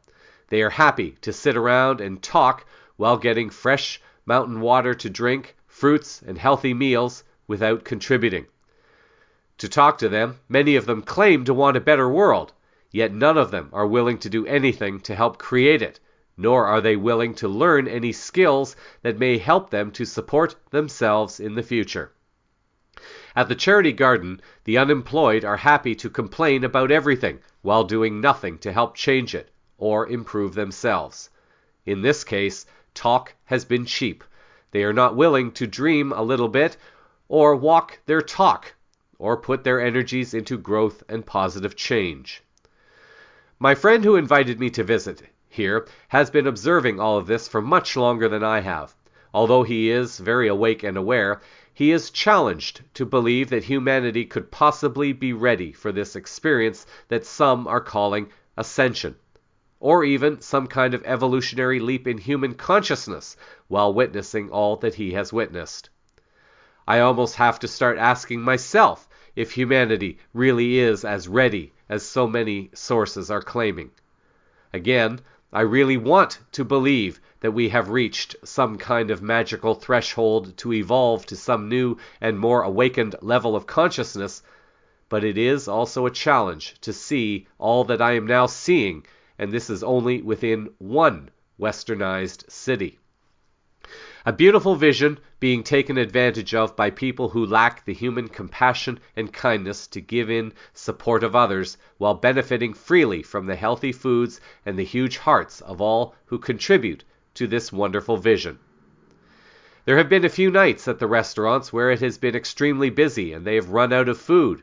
They are happy to sit around and talk while getting fresh mountain water to drink, fruits, and healthy meals without contributing. To talk to them, many of them claim to want a better world, yet none of them are willing to do anything to help create it, nor are they willing to learn any skills that may help them to support themselves in the future. At the Charity Garden, the unemployed are happy to complain about everything while doing nothing to help change it or improve themselves. In this case, talk has been cheap. They are not willing to dream a little bit or walk their talk or put their energies into growth and positive change. My friend who invited me to visit here has been observing all of this for much longer than I have. Although he is very awake and aware, he is challenged to believe that humanity could possibly be ready for this experience that some are calling ascension, or even some kind of evolutionary leap in human consciousness while witnessing all that he has witnessed. I almost have to start asking myself if humanity really is as ready as so many sources are claiming. Again, I really want to believe that we have reached some kind of magical threshold to evolve to some new and more awakened level of consciousness, but it is also a challenge to see all that I am now seeing, and this is only within one westernized city. A beautiful vision being taken advantage of by people who lack the human compassion and kindness to give in support of others while benefiting freely from the healthy foods and the huge hearts of all who contribute to this wonderful vision. There have been a few nights at the restaurants where it has been extremely busy and they have run out of food.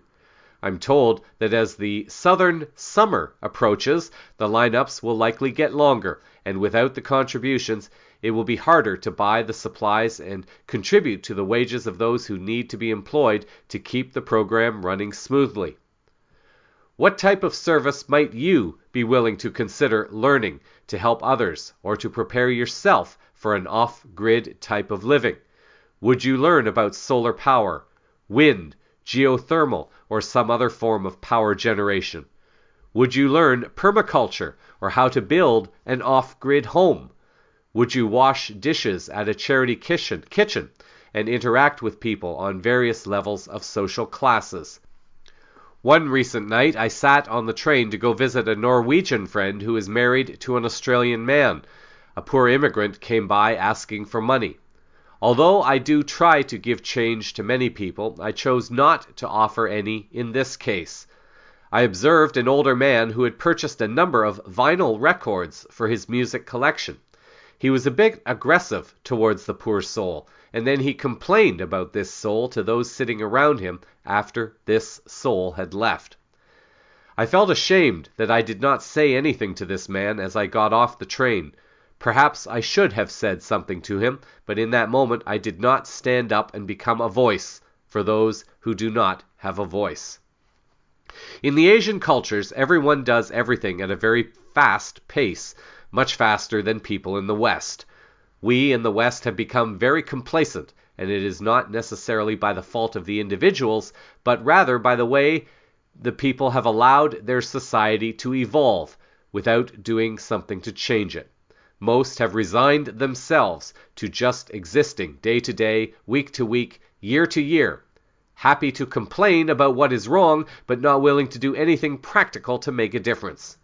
I'm told that as the southern summer approaches, the lineups will likely get longer, and without the contributions, it will be harder to buy the supplies and contribute to the wages of those who need to be employed to keep the program running smoothly. What type of service might you be willing to consider learning to help others or to prepare yourself for an off-grid type of living? Would you learn about solar power, wind, geothermal, or some other form of power generation? Would you learn permaculture or how to build an off-grid home? Would you wash dishes at a charity kitchen and interact with people on various levels of social classes? One recent night, I sat on the train to go visit a Norwegian friend who is married to an Australian man. A poor immigrant came by asking for money. Although I do try to give change to many people, I chose not to offer any in this case. I observed an older man who had purchased a number of vinyl records for his music collection. He was a bit aggressive towards the poor soul, and then he complained about this soul to those sitting around him after this soul had left. I felt ashamed that I did not say anything to this man as I got off the train. Perhaps I should have said something to him, but in that moment I did not stand up and become a voice for those who do not have a voice. In the Asian cultures, everyone does everything at a very fast pace, much faster than people in the West. We in the West have become very complacent, and it is not necessarily by the fault of the individuals, but rather by the way the people have allowed their society to evolve without doing something to change it. Most have resigned themselves to just existing day to day, week to week, year to year, happy to complain about what is wrong, but not willing to do anything practical to make a difference.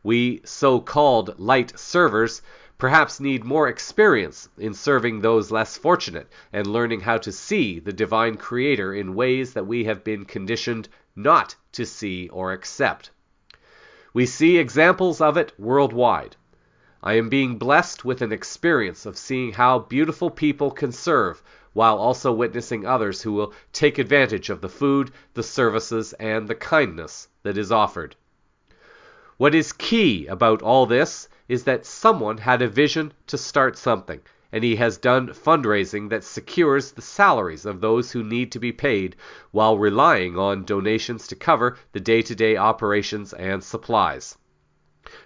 We so-called light servers perhaps need more experience in serving those less fortunate and learning how to see the divine creator in ways that we have been conditioned not to see or accept. We see examples of it worldwide. I am being blessed with an experience of seeing how beautiful people can serve while also witnessing others who will take advantage of the food, the services, and the kindness that is offered. What is key about all this is that someone had a vision to start something, and he has done fundraising that secures the salaries of those who need to be paid while relying on donations to cover the day-to-day operations and supplies.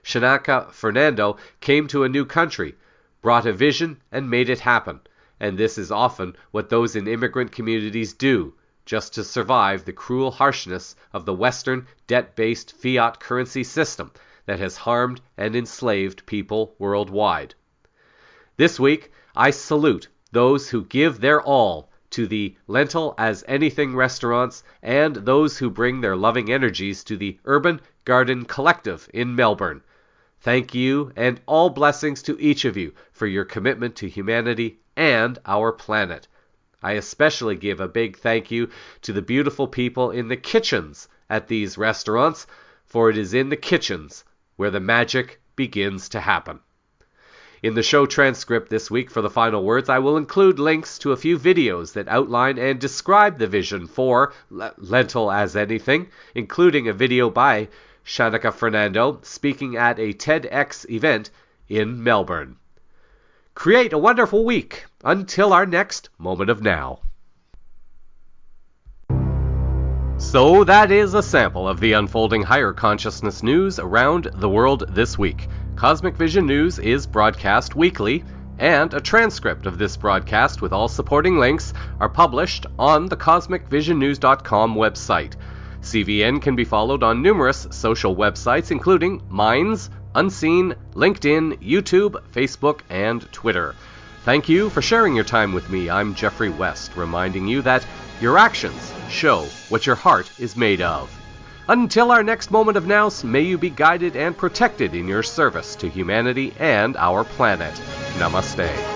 Shanaka Fernando came to a new country, brought a vision, and made it happen, and this is often what those in immigrant communities do, just to survive the cruel harshness of the Western debt-based fiat currency system that has harmed and enslaved people worldwide. This week, I salute those who give their all to the Lentil as Anything restaurants and those who bring their loving energies to the Urban Garden Collective in Melbourne. Thank you and all blessings to each of you for your commitment to humanity and our planet. I especially give a big thank you to the beautiful people in the kitchens at these restaurants, for it is in the kitchens where the magic begins to happen. In the show transcript this week for the final words, I will include links to a few videos that outline and describe the vision for Lentil as Anything, including a video by Shanaka Fernando speaking at a TEDx event in Melbourne. Create a wonderful week until our next Moment of Now. So that is a sample of the unfolding higher consciousness news around the world this week. Cosmic Vision News is broadcast weekly, and a transcript of this broadcast with all supporting links are published on the CosmicVisionNews.com website. CVN can be followed on numerous social websites, including Minds, Unseen, LinkedIn, YouTube, Facebook, and Twitter. Thank you for sharing your time with me. I'm Jeffrey West, reminding you that your actions show what your heart is made of. Until our next Moment of Now, may you be guided and protected in your service to humanity and our planet. Namaste.